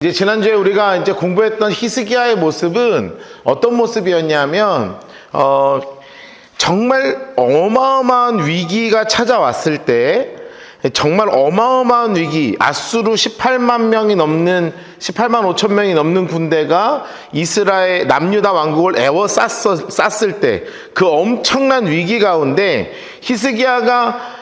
이제 지난주에 우리가 이제 공부했던 히스기야의 모습은 어떤 모습이었냐면, 정말 어마어마한 위기가 찾아왔을 때, 정말 어마어마한 위기, 아수르 18만 5천 명이 넘는 군대가 이스라엘 남유다 왕국을 쌌을 때, 그 엄청난 위기 가운데 히스기야가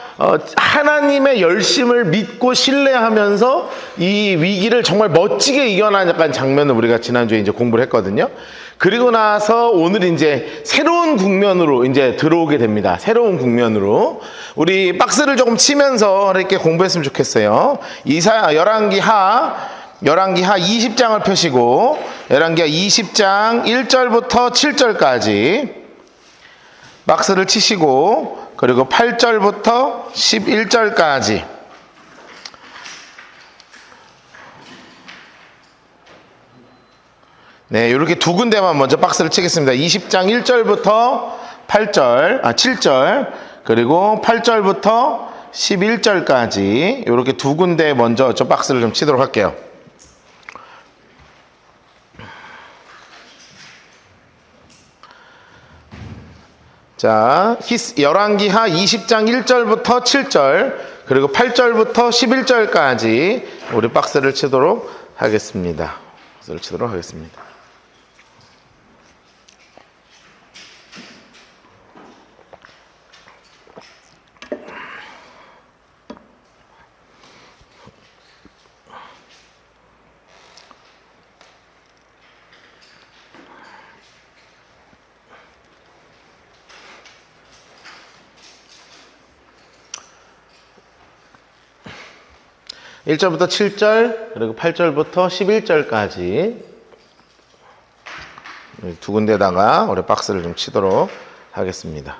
하나님의 열심을 믿고 신뢰하면서 이 위기를 정말 멋지게 이겨나간 장면을 우리가 지난주에 이제 공부를 했거든요. 그리고 나서 오늘 이제 새로운 국면으로 이제 들어오게 됩니다. 새로운 국면으로. 우리 박스를 조금 치면서 이렇게 공부했으면 좋겠어요. 열왕기하 20장을 펴시고, 열왕기하 20장 1절부터 7절까지 박스를 치시고, 그리고 8절부터 11절까지 네, 이렇게 두 군데만 먼저 박스를 치겠습니다. 20장 1절부터 7절, 그리고 8절부터 11절까지 이렇게 두 군데 먼저 저 박스를 좀 치도록 할게요. 자, 열왕기하 20장 1절부터 7절, 그리고 8절부터 11절까지 우리 박스를 치도록 하겠습니다. 1절부터 7절, 그리고 8절부터 11절까지 두 군데다가 우리 박스를 좀 치도록 하겠습니다.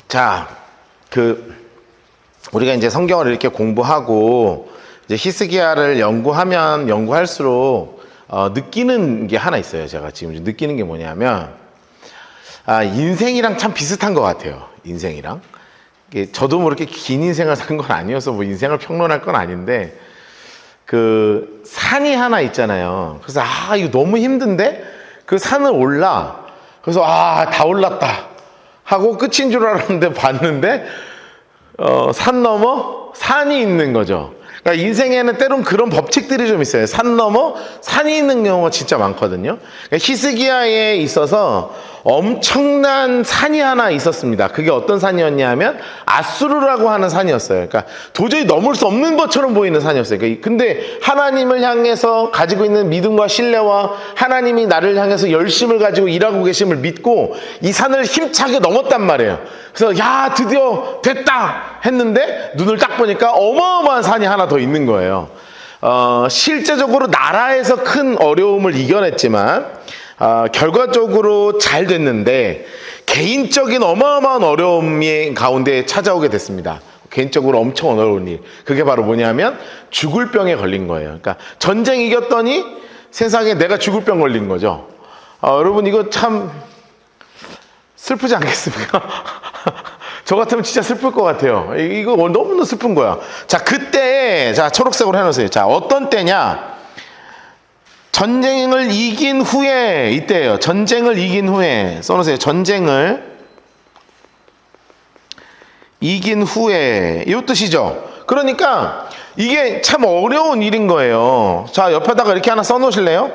자, 우리가 이제 성경을 이렇게 공부하고 이제 히스기야를 연구할수록 느끼는 게 하나 있어요. 제가 지금 느끼는 게 뭐냐면, 인생이랑 참 비슷한 것 같아요. 인생이랑. 저도 뭐 이렇게 긴 인생을 산 건 아니어서 뭐 인생을 평론할 건 아닌데, 산이 하나 있잖아요. 그래서, 이거 너무 힘든데? 그 산을 올라. 그래서, 다 올랐다. 하고 끝인 줄 알았는데 봤는데, 산 넘어 산이 있는 거죠. 그러니까 인생에는 때론 그런 법칙들이 좀 있어요. 산 넘어 산이 있는 경우가 진짜 많거든요. 그러니까 히스기야에 있어서 엄청난 산이 하나 있었습니다. 그게 어떤 산이었냐면 아수르라고 하는 산이었어요. 그러니까 도저히 넘을 수 없는 것처럼 보이는 산이었어요. 근데 하나님을 향해서 가지고 있는 믿음과 신뢰와 하나님이 나를 향해서 열심을 가지고 일하고 계심을 믿고 이 산을 힘차게 넘었단 말이에요. 그래서 드디어 됐다 했는데 눈을 딱 보니까 어마어마한 산이 하나 더 있는 거예요. 실제적으로 나라에서 큰 어려움을 이겨냈지만 결과적으로 잘 됐는데 개인적인 어마어마한 어려움 가운데 찾아오게 됐습니다. 개인적으로 엄청 어려운 일. 그게 바로 뭐냐면 죽을 병에 걸린 거예요. 그러니까 전쟁 이겼더니 세상에 내가 죽을 병 걸린 거죠. 여러분 이거 참 슬프지 않겠습니까? 저 같으면 진짜 슬플 것 같아요. 이거 너무너무 슬픈 거야. 자, 그때, 초록색으로 해놓으세요. 자, 어떤 때냐? 전쟁을 이긴 후에, 이때예요. 전쟁을 이긴 후에. 써놓으세요. 전쟁을 이긴 후에. 이 뜻이죠. 그러니까, 이게 참 어려운 일인 거예요. 자, 옆에다가 이렇게 하나 써놓으실래요?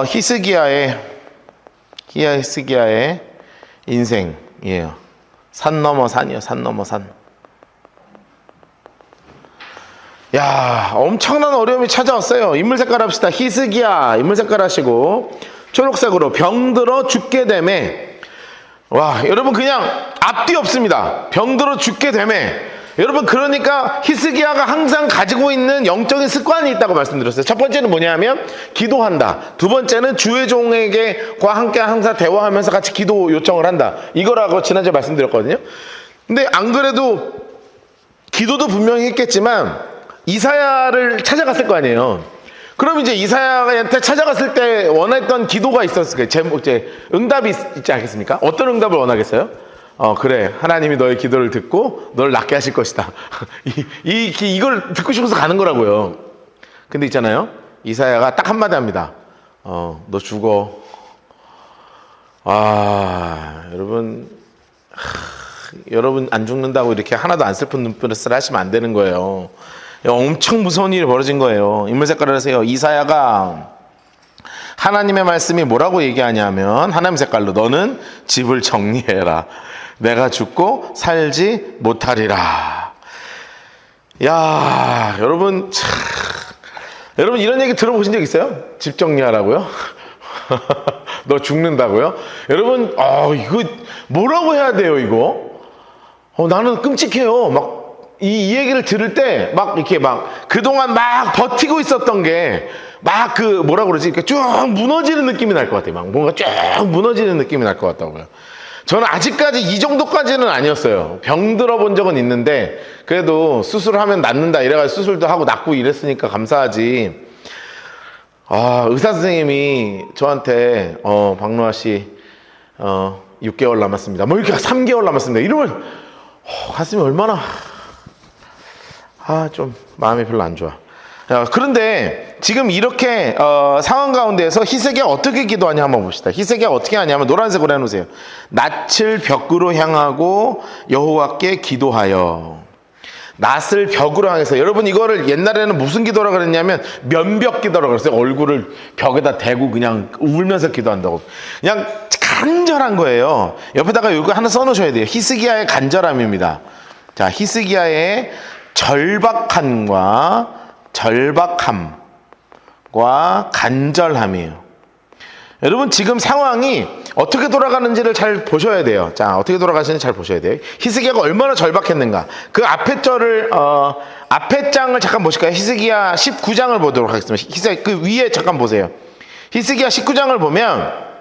히스기야의 인생이에요. 산 넘어 산이요. 산 넘어 산. 야, 엄청난 어려움이 찾아왔어요. 인물 색깔 합시다. 히스기야 인물 색깔 하시고 초록색으로 병들어 죽게 되매. 와, 여러분 그냥 앞뒤 없습니다. 병들어 죽게 되매. 여러분 그러니까 히스기야가 항상 가지고 있는 영적인 습관이 있다고 말씀드렸어요. 첫 번째는 뭐냐면 기도한다. 두 번째는 주의 종에게과 함께 항상 대화하면서 같이 기도 요청을 한다. 이거라고 지난주에 말씀드렸거든요. 근데 안 그래도 기도도 분명히 했겠지만 이사야를 찾아갔을 거 아니에요. 그럼 이제 이사야한테 찾아갔을 때 원했던 기도가 있었을 거예요. 제목, 이제 응답이 있지 않겠습니까? 어떤 응답을 원하겠어요? 그래. 하나님이 너의 기도를 듣고 널 낫게 하실 것이다. 이걸 듣고 싶어서 가는 거라고요. 근데 있잖아요. 이사야가 딱 한마디 합니다. 너 죽어. 여러분, 여러분 안 죽는다고 이렇게 하나도 안 슬픈 눈빛을 하시면 안 되는 거예요. 엄청 무서운 일이 벌어진 거예요. 인물 색깔을 하세요. 이사야가 하나님의 말씀이 뭐라고 얘기하냐면 하나님 색깔로 너는 집을 정리해라. 내가 죽고 살지 못하리라. 야, 여러분 여러분 이런 얘기 들어보신 적 있어요? 집 정리하라고요? 너 죽는다고요? 여러분 이거 뭐라고 해야 돼요 이거? 나는 끔찍해요. 막 이 얘기를 들을 때 막 이렇게 막 그동안 막 버티고 있었던 게 막 뭐라 그러지? 이렇게 쭉 무너지는 느낌이 날 것 같아요. 막 뭔가 쭉 무너지는 느낌이 날 것 같다고요. 저는 아직까지 이 정도까지는 아니었어요. 병 들어본 적은 있는데 그래도 수술하면 낫는다 이래가지고 수술도 하고 낫고 이랬으니까 감사하지. 의사 선생님이 저한테 박노하 씨 6개월 남았습니다. 뭐 이렇게 3개월 남았습니다. 이러면 가슴이 얼마나 좀 마음이 별로 안 좋아. 그런데 지금 이렇게 상황 가운데에서 히스기야가 어떻게 기도하냐 한번 봅시다. 히스기야가 어떻게 하냐면 노란색으로 해놓으세요. 낯을 벽으로 향하고 여호와께 기도하여. 낯을 벽으로 향해서. 여러분 이거를 옛날에는 무슨 기도라 그랬냐면 면벽 기도라 그랬어요. 얼굴을 벽에다 대고 그냥 울면서 기도한다고. 그냥 간절한 거예요. 옆에다가 이거 하나 써놓으셔야 돼요. 히스기야의 간절함입니다. 자, 히스기야의 절박함과 간절함이에요. 여러분 지금 상황이 어떻게 돌아가는지를 잘 보셔야 돼요. 자, 어떻게 돌아가시는지 잘 보셔야 돼요. 히스기야가 얼마나 절박했는가. 그 앞에 앞에 장을 잠깐 보실까요? 히스기야 19장을 보도록 하겠습니다. 히스기야 그 위에 잠깐 보세요. 히스기야 19장을 보면,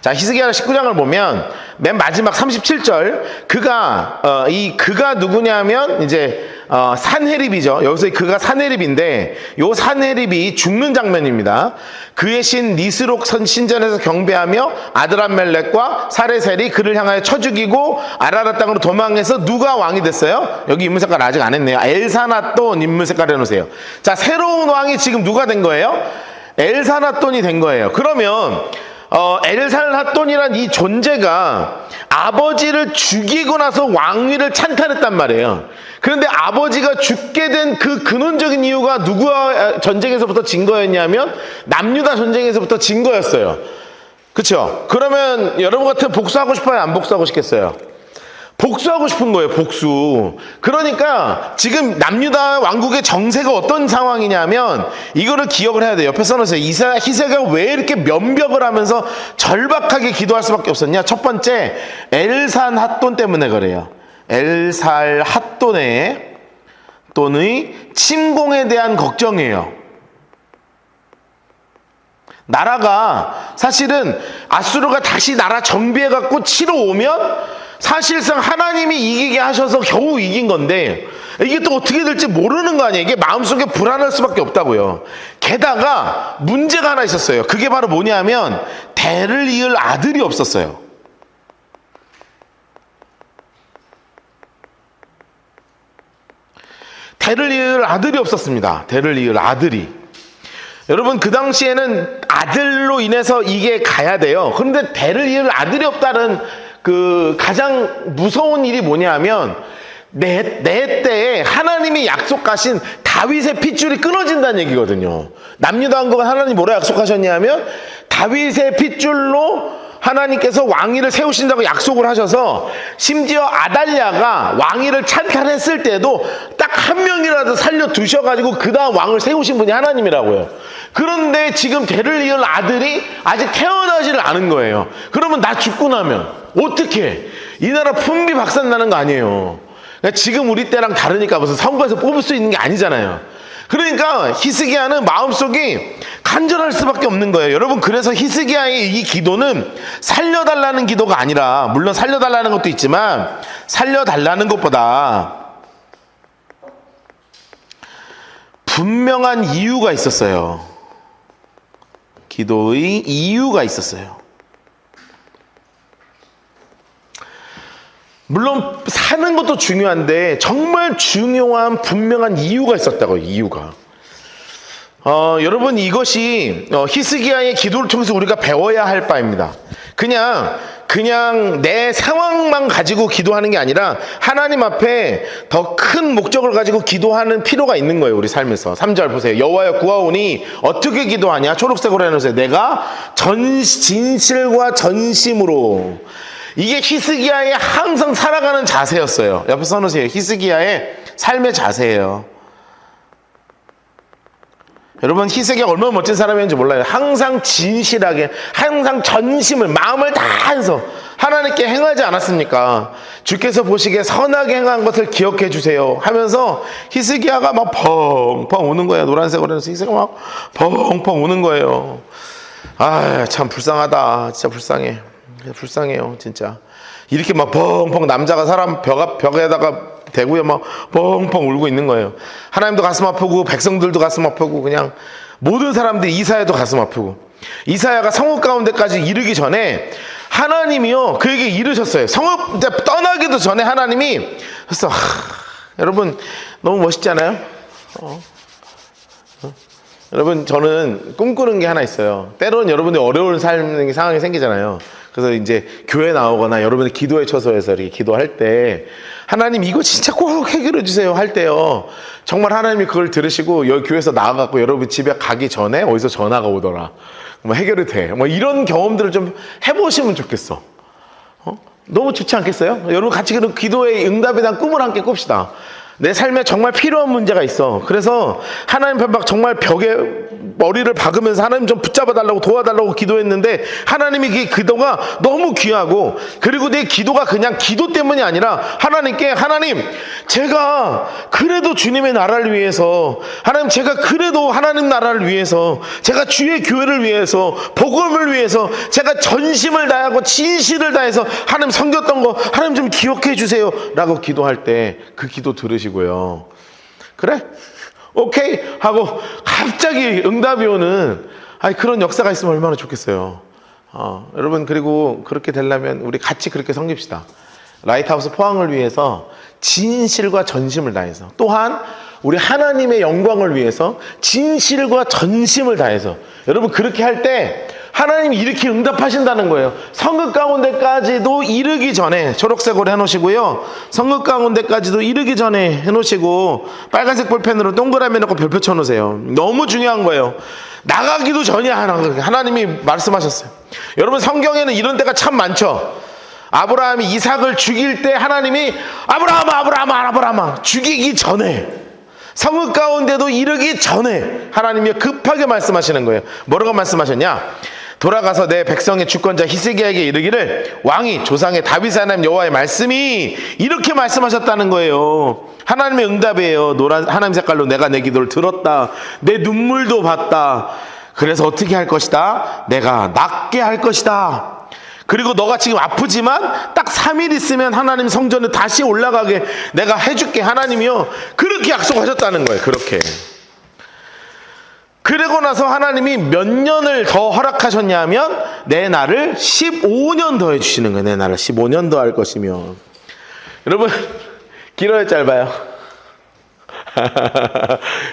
자, 히스기야 19장을 보면 맨 마지막 37절 그가 누구냐면 이제 산헤립이죠. 여기서 그가 산헤립인데 요 산헤립이 죽는 장면입니다. 그의 신 니스록 신전에서 경배하며 아드람멜렉과 사레셀이 그를 향하여 쳐 죽이고 아라랏 땅으로 도망해서 누가 왕이 됐어요? 여기 인물 색깔 아직 안 했네요. 엘사낫돈 인물 색깔 해놓으세요. 자, 새로운 왕이 지금 누가 된 거예요? 엘사낫돈이 된 거예요. 그러면 엘사낫돈이란 이 존재가 아버지를 죽이고 나서 왕위를 찬탈했단 말이에요. 그런데 아버지가 죽게 된 그 근원적인 이유가 누구와 전쟁에서부터 진 거였냐면 남유다 전쟁에서부터 진 거였어요. 그렇죠? 그러면 여러분 같으면 복수하고 싶어요? 안 복수하고 싶겠어요? 복수하고 싶은 거예요. 복수. 그러니까 지금 남유다 왕국의 정세가 어떤 상황이냐면 이거를 기억을 해야 돼요. 옆에 써놓으세요. 히스기야가 왜 이렇게 면벽을 하면서 절박하게 기도할 수밖에 없었냐? 첫 번째, 엘산핫돈 때문에 그래요. 엘살핫돈의 침공에 대한 걱정이에요. 나라가 사실은 아수르가 다시 나라 정비해갖고 치러 오면 사실상 하나님이 이기게 하셔서 겨우 이긴 건데 이게 또 어떻게 될지 모르는 거 아니에요. 이게 마음속에 불안할 수밖에 없다고요. 게다가 문제가 하나 있었어요. 그게 바로 뭐냐면 대를 이을 아들이 없었어요. 대를 이을 아들이 없었습니다. 대를 이을 아들이. 여러분 그 당시에는 아들로 인해서 이게 가야 돼요. 그런데 대를 이을 아들이 없다는 그 가장 무서운 일이 뭐냐면 내 때에 하나님이 약속하신 다윗의 핏줄이 끊어진다는 얘기거든요. 남유다 왕국은 하나님이 뭐라 약속하셨냐면 다윗의 핏줄로 하나님께서 왕위를 세우신다고 약속을 하셔서 심지어 아달랴가 왕위를 찬탈했을 때도 딱 한 명이라도 살려두셔가지고 그 다음 왕을 세우신 분이 하나님이라고요. 그런데 지금 대를 이을 아들이 아직 태어나지를 않은 거예요. 그러면 나 죽고 나면 어떻게? 이 나라 풍비박산 나는 거 아니에요. 그러니까 지금 우리 때랑 다르니까 무슨 선거에서 뽑을 수 있는 게 아니잖아요. 그러니까 히스기야는 마음속이 간절할 수밖에 없는 거예요. 여러분 그래서 히스기야의 이 기도는 살려달라는 기도가 아니라, 물론 살려달라는 것도 있지만 살려달라는 것보다 분명한 이유가 있었어요. 기도의 이유가 있었어요. 물론 사는 것도 중요한데 정말 중요한 분명한 이유가 있었다고요. 이유가. 여러분 이것이 히스기야의 기도를 통해서 우리가 배워야 할 바입니다. 그냥 내 상황만 가지고 기도하는 게 아니라 하나님 앞에 더 큰 목적을 가지고 기도하는 필요가 있는 거예요. 우리 삶에서. 3절 보세요. 여호와여 구하오니 어떻게 기도하냐? 초록색으로 해놓으세요. 내가 진실과 전심으로. 이게 히스기야의 항상 살아가는 자세였어요. 옆에 써놓으세요. 히스기야의 삶의 자세예요. 여러분 히스기야가 얼마나 멋진 사람이었는지 몰라요. 항상 진실하게, 항상 전심을, 마음을 다해서 하나님께 행하지 않았습니까? 주께서 보시기에 선하게 행한 것을 기억해 주세요 하면서 히스기야가 막 펑펑 우는 거예요. 노란색으로 해서 히스기야가 막 펑펑 우는 거예요. 아, 참 불쌍하다. 진짜 불쌍해. 불쌍해요 진짜. 이렇게 막 펑펑 남자가 사람 벽에다가 대고요 막 펑펑 울고 있는 거예요. 하나님도 가슴 아프고 백성들도 가슴 아프고 그냥 모든 사람들이, 이사야도 가슴 아프고. 이사야가 성읍 가운데까지 이르기 전에 하나님이요 그에게 이르셨어요. 성읍 떠나기도 전에 하나님이. 그래서 여러분 너무 멋있잖아요. 여러분 저는 꿈꾸는 게 하나 있어요. 때로는 여러분들이 어려운 상황이 생기잖아요. 그래서 이제 교회 나오거나 여러분이 기도의 처소에서 이렇게 기도할 때 하나님 이거 진짜 꼭 해결해 주세요 할 때요, 정말 하나님이 그걸 들으시고 여기 교회에서 나가고 여러분 집에 가기 전에 어디서 전화가 오더라, 뭐 해결이 돼, 뭐 이런 경험들을 좀 해보시면 좋겠어. 너무 좋지 않겠어요? 여러분 같이 그 기도의 응답에 대한 꿈을 함께 꿉시다. 내 삶에 정말 필요한 문제가 있어. 그래서 하나님 벽 정말 벽에 머리를 박으면서 하나님 좀 붙잡아 달라고, 도와달라고 기도했는데 하나님이 그 기도가 너무 귀하고, 그리고 내 기도가 그냥 기도 때문이 아니라 하나님께, 하나님 제가 그래도 주님의 나라를 위해서, 하나님 제가 그래도 하나님 나라를 위해서, 제가 주의 교회를 위해서, 복음을 위해서 제가 전심을 다하고 진실을 다해서 하나님 섬겼던 거 하나님 좀 기억해 주세요 라고 기도할 때 그 기도 들으시고요, 그래? 오케이 하고 갑자기 응답이 오는 그런 역사가 있으면 얼마나 좋겠어요. 여러분 그리고 그렇게 되려면 우리 같이 그렇게 섬깁시다. 라이트하우스 포항을 위해서 진실과 전심을 다해서, 또한 우리 하나님의 영광을 위해서 진실과 전심을 다해서, 여러분 그렇게 할 때 하나님이 이렇게 응답하신다는 거예요. 성읍 가운데까지도 이르기 전에 초록색으로 해놓으시고요, 성읍 가운데까지도 이르기 전에 해놓으시고 빨간색 볼펜으로 동그라미 넣고 별표 쳐놓으세요. 너무 중요한 거예요. 나가기도 전에 하나님이 말씀하셨어요. 여러분 성경에는 이런 때가 참 많죠. 아브라함이 이삭을 죽일 때 하나님이 아브라함아 죽이기 전에, 성읍 가운데도 이르기 전에 하나님이 급하게 말씀하시는 거예요. 뭐라고 말씀하셨냐? 돌아가서 내 백성의 주권자 히스기야에게 이르기를, 왕이 조상의 다윗의 하나님 여호와의 말씀이 이렇게 말씀하셨다는 거예요. 하나님의 응답이에요. 노란 하나님 색깔로 내가 내 기도를 들었다, 내 눈물도 봤다. 그래서 어떻게 할 것이다? 내가 낫게 할 것이다. 그리고 너가 지금 아프지만 딱 3일 있으면 하나님 성전에 다시 올라가게 내가 해줄게. 하나님이요 그렇게 약속하셨다는 거예요. 그렇게. 그러고 나서 하나님이 몇 년을 더 허락하셨냐면 내 날을 15년 더 해주시는 거예요. 내 날을 15년 더 할 것이며. 여러분 길어요 짧아요?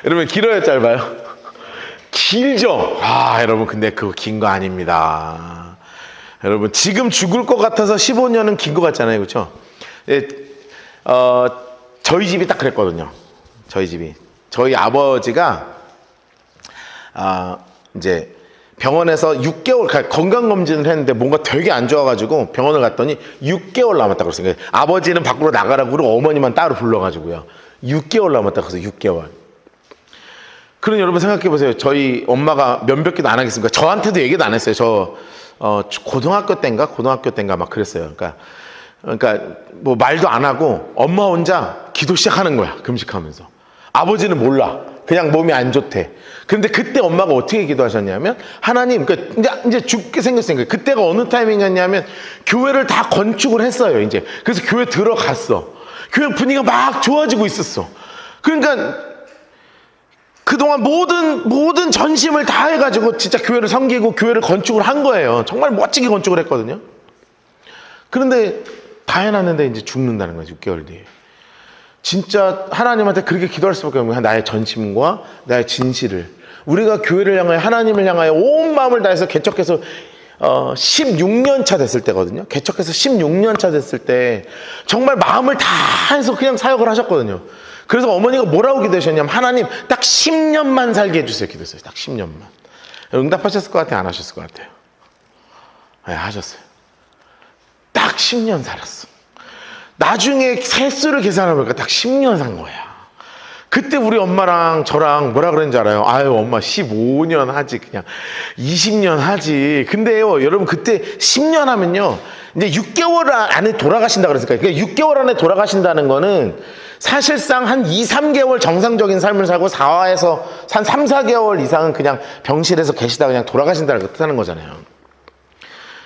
여러분 길어요 짧아요? 길죠? 여러분 근데 그거 긴 거 아닙니다. 여러분 지금 죽을 것 같아서 15년은 긴 것 같잖아요, 그렇죠? 저희 집이 딱 그랬거든요. 저희 아버지가 이제 병원에서 6개월 건강검진을 했는데 뭔가 되게 안 좋아가지고 병원을 갔더니 6개월 남았다고 그랬어요. 아버지는 밖으로 나가라고 그러고 어머니만 따로 불러가지고요, 6개월 남았다고 해서 6개월. 그럼 여러분 생각해보세요. 저희 엄마가 면벽기도 안 하겠습니까? 저한테도 얘기도 안 했어요. 저 고등학교 때인가 막 그랬어요. 그러니까 뭐 말도 안 하고 엄마 혼자 기도 시작하는 거야, 금식하면서. 아버지는 몰라. 그냥 몸이 안 좋대. 그런데 그때 엄마가 어떻게 기도하셨냐면, 하나님, 그러니까 이제 죽게 생겼으니까, 그때가 어느 타이밍이었냐면 교회를 다 건축을 했어요, 이제. 그래서 교회 들어갔어. 교회 분위기가 막 좋아지고 있었어. 그러니까 그동안 모든 전심을 다 해가지고 진짜 교회를 섬기고 교회를 건축을 한 거예요. 정말 멋지게 건축을 했거든요. 그런데 다 해놨는데 이제 죽는다는 거죠. 6개월 뒤에. 진짜 하나님한테 그렇게 기도할 수밖에 없는 거예요. 나의 전심과 나의 진실을. 우리가 교회를 향하여 하나님을 향하여 온 마음을 다해서 개척해서 16년 차 됐을 때거든요. 개척해서 16년 차 됐을 때 정말 마음을 다 해서 그냥 사역을 하셨거든요. 그래서 어머니가 뭐라고 기도하셨냐면 하나님 딱 10년만 살게 해주세요. 기도했어요. 딱 10년만. 응답하셨을 것 같아요? 안 하셨을 것 같아요? 네, 하셨어요. 딱 10년 살았어. 나중에 세수를 계산해보니까 딱 10년 산 거야. 그때 우리 엄마랑 저랑 뭐라 그랬는지 알아요? 아유, 엄마 15년 하지, 그냥 20년 하지. 근데요, 여러분, 그때 10년 하면요, 이제 6개월 안에 돌아가신다 그랬을까요? 그러니까 6개월 안에 돌아가신다는 거는 사실상 한 2, 3개월 정상적인 삶을 살고 4화에서 한 3, 4개월 이상은 그냥 병실에서 계시다 그냥 돌아가신다는 거 뜻하는 거잖아요.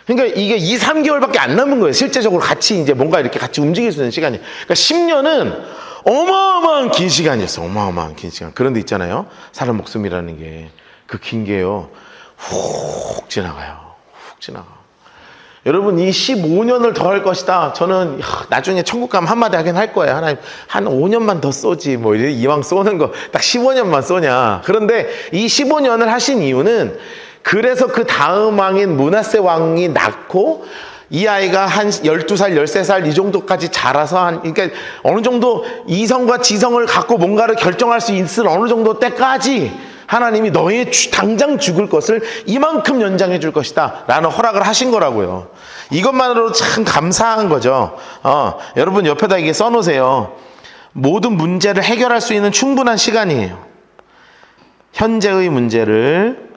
그러니까 이게 2, 3개월밖에 안 남은 거예요. 실제적으로 같이 이제 뭔가 이렇게 같이 움직일 수 있는 시간이. 그러니까 10년은 어마어마한 긴 시간이었어. 어마어마한 긴 시간. 그런데 있잖아요. 사람 목숨이라는 게 그 긴 게요. 훅 지나가요. 훅 지나가. 여러분 이 15년을 더 할 것이다. 저는 나중에 천국 가면 한마디 하긴 할 거예요. 하나님 한 5년만 더 쏘지. 뭐 이왕 쏘는 거 딱 15년만 쏘냐. 그런데 이 15년을 하신 이유는 그래서 그 다음 왕인 므낫세 왕이 낳고 이 아이가 한 12살, 13살 이 정도까지 자라서 그러니까 어느 정도 이성과 지성을 갖고 뭔가를 결정할 수 있을 어느 정도 때까지 하나님이 너의 당장 죽을 것을 이만큼 연장해 줄 것이다 라는 허락을 하신 거라고요. 이것만으로도 참 감사한 거죠. 여러분 옆에다 이게 써놓으세요. 모든 문제를 해결할 수 있는 충분한 시간이에요. 현재의 문제를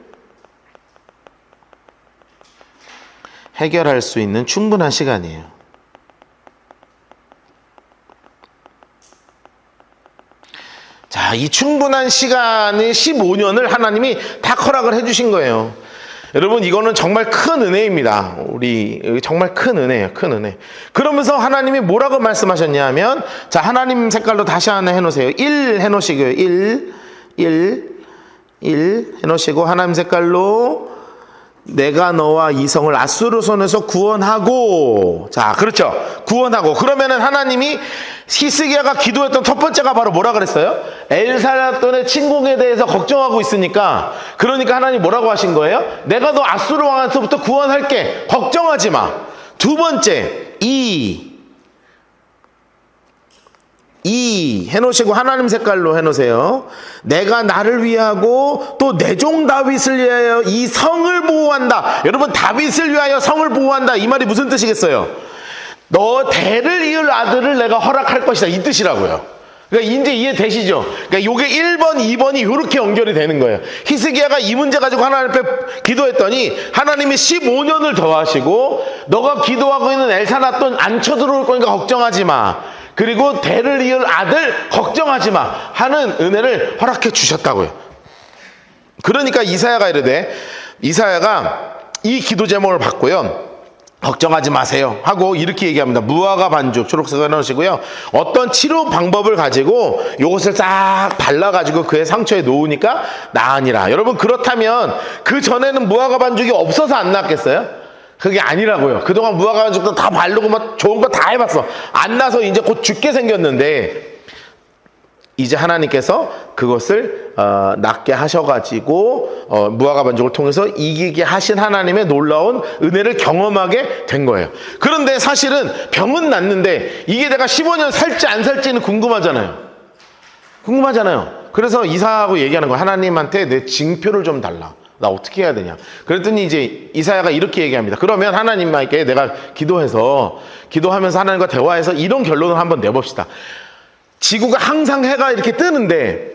해결할 수 있는 충분한 시간이에요. 자, 이 충분한 시간의 15년을 하나님이 다 허락을 해주신 거예요. 여러분, 이거는 정말 큰 은혜입니다. 우리 정말 큰 은혜예요. 큰 은혜. 그러면서 하나님이 뭐라고 말씀하셨냐면, 자, 하나님 색깔로 다시 하나 해놓으세요. 1 해놓으시고요. 1 해놓으시고 하나님 색깔로 내가 너와 이성을 앗수르 손에서 구원하고. 자, 그렇죠. 구원하고. 그러면은 하나님이 히스기야가 기도했던 첫 번째가 바로 뭐라 그랬어요? 엘사lad돈의 침공에 대해서 걱정하고 있으니까, 그러니까 하나님 뭐라고 하신 거예요? 내가 너 앗수르 왕한테부터 구원할게. 걱정하지 마. 두 번째, 이 해놓으시고 하나님 색깔로 해놓으세요. 내가 나를 위하고 또 내 종 다윗을 위하여 이 성을 보호한다. 여러분, 다윗을 위하여 성을 보호한다. 이 말이 무슨 뜻이겠어요? 너 대를 이을 아들을 내가 허락할 것이다. 이 뜻이라고요. 그러니까 이제 이해되시죠? 그러니까 요게 1번, 2번이 이렇게 연결이 되는 거예요. 히스기야가 이 문제 가지고 하나님 앞에 기도했더니 하나님이 15년을 더 하시고, 너가 기도하고 있는 엘사lad돈 안 쳐들어올 거니까 걱정하지 마. 그리고 대를 이을 아들 걱정하지 마 하는 은혜를 허락해 주셨다고요. 그러니까 이사야가 이르되, 이사야가 이 기도 제목을 받고요, 걱정하지 마세요 하고 이렇게 얘기합니다. 무화과 반죽, 초록색을 넣으시고요, 어떤 치료 방법을 가지고 이것을 싹 발라가지고 그의 상처에 놓으니까 나으니라. 여러분, 그렇다면 그 전에는 무화과 반죽이 없어서 안 낫겠어요? 그게 아니라고요. 그동안 무화과 반죽도 다 바르고 막 좋은 거 다 해봤어. 안 나서 이제 곧 죽게 생겼는데, 이제 하나님께서 그것을 낫게 하셔가지고 무화과 반죽을 통해서 이기게 하신 하나님의 놀라운 은혜를 경험하게 된 거예요. 그런데 사실은 병은 낫는데 이게 내가 15년 살지 안 살지는 궁금하잖아요. 그래서 이사하고 얘기하는 거예요. 하나님한테 내 징표를 좀 달라. 나 어떻게 해야 되냐. 그랬더니 이제 이사야가 이렇게 얘기합니다. 그러면 하나님께 내가 기도하면서 하나님과 대화해서 이런 결론을 한번 내봅시다. 지구가 항상 해가 이렇게 뜨는데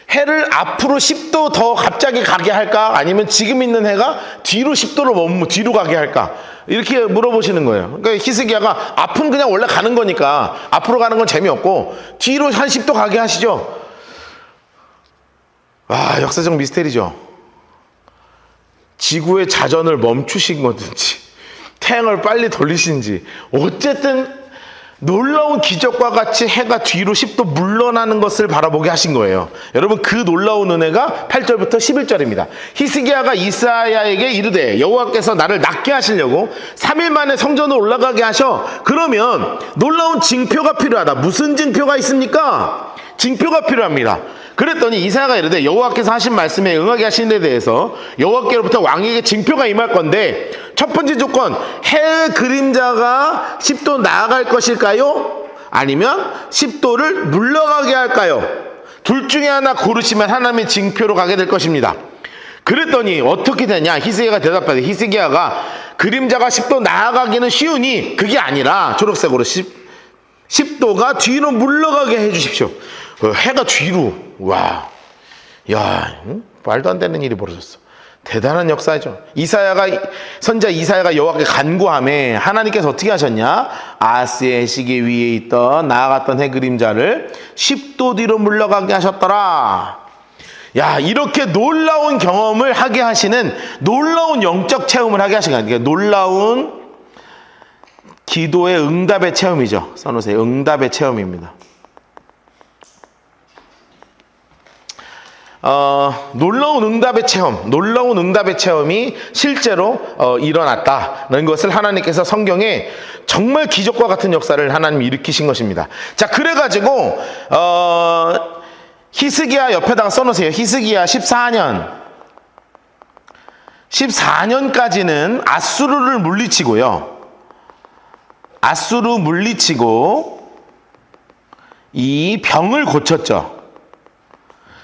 해를 앞으로 10도 더 갑자기 가게 할까? 아니면 지금 있는 해가 뒤로 10도로 뒤로 가게 할까? 이렇게 물어보시는 거예요. 그러니까 히스기야가 앞은 그냥 원래 가는 거니까 앞으로 가는 건 재미없고 뒤로 한 10도 가게 하시죠. 아, 역사적 미스테리죠. 지구의 자전을 멈추신 거든지 태양을 빨리 돌리신지, 어쨌든 놀라운 기적과 같이 해가 뒤로 10도 물러나는 것을 바라보게 하신 거예요. 여러분, 그 놀라운 은혜가 8절부터 11절입니다. 히스기야가 이사야에게 이르되 여호와께서 나를 낫게 하시려고 3일 만에 성전으로 올라가게 하셔. 그러면 놀라운 징표가 필요하다. 무슨 징표가 있습니까? 징표가 필요합니다. 그랬더니 이사야가 이르되 여호와께서 하신 말씀에 응하게 하신 데 대해서 여호와께로부터 왕에게 징표가 임할 건데, 첫 번째 조건, 해의 그림자가 10도 나아갈 것일까요? 아니면 10도를 물러가게 할까요? 둘 중에 하나 고르시면 하나님의 징표로 가게 될 것입니다. 그랬더니 어떻게 되냐? 히스기야가 대답하되, 히스기야가 그림자가 10도 나아가기는 쉬우니 그게 아니라 초록색으로 10도가 뒤로 물러가게 해주십시오. 해가 뒤로. 와, 야, 말도 안 되는 일이 벌어졌어. 대단한 역사죠. 선지자 이사야가 여호와께 간구하매 하나님께서 어떻게 하셨냐? 아하스의 시계 위에 있던 나아갔던 해 그림자를 10도 뒤로 물러가게 하셨더라. 야, 이렇게 놀라운 경험을 하게 하시는, 놀라운 영적 체험을 하게 하시는 거예요. 놀라운 기도의 응답의 체험이죠. 써놓으세요. 응답의 체험입니다. 놀라운 응답의 체험이 실제로 일어났다는 것을 하나님께서 성경에 정말 기적과 같은 역사를 하나님이 일으키신 것입니다. 자, 그래가지고 히스기야 옆에다가 써놓으세요. 히스기야 14년까지는 아수르를 물리치고요. 아수르 물리치고 이 병을 고쳤죠.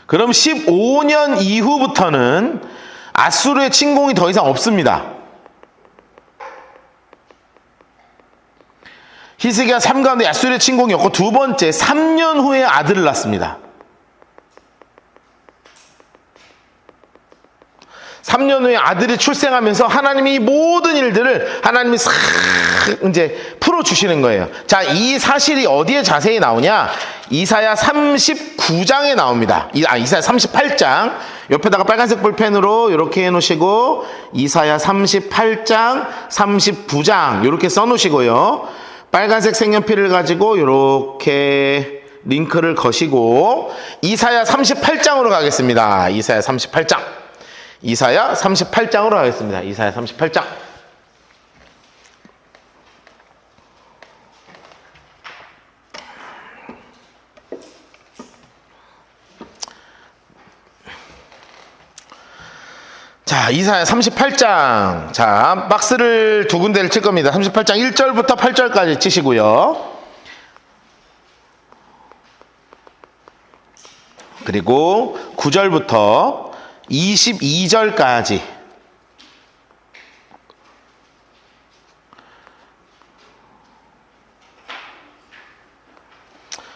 그럼 15년 이후부터는 아수르의 침공이 더 이상 없습니다. 히스기야 3 가운데 아수르의 침공이 없고, 두 번째 3년 후에 아들을 낳습니다. 3년 후에 아들이 출생하면서 하나님이 모든 일들을 하나님이 싹 이제 풀어주시는 거예요. 자, 이 사실이 어디에 자세히 나오냐? 이사야 39장에 나옵니다. 이사야 38장. 옆에다가 빨간색 볼펜으로 이렇게 해놓으시고, 이사야 38장, 39장 이렇게 써놓으시고요. 빨간색 색연필을 가지고 이렇게 링크를 거시고 이사야 38장으로 가겠습니다. 이사야 38장. 이사야 38장으로 가겠습니다. 이사야 38장. 자, 이사야 38장. 자, 박스를 두 군데를 칠 겁니다. 38장 1절부터 8절까지 치시고요. 그리고 9절부터 22절까지.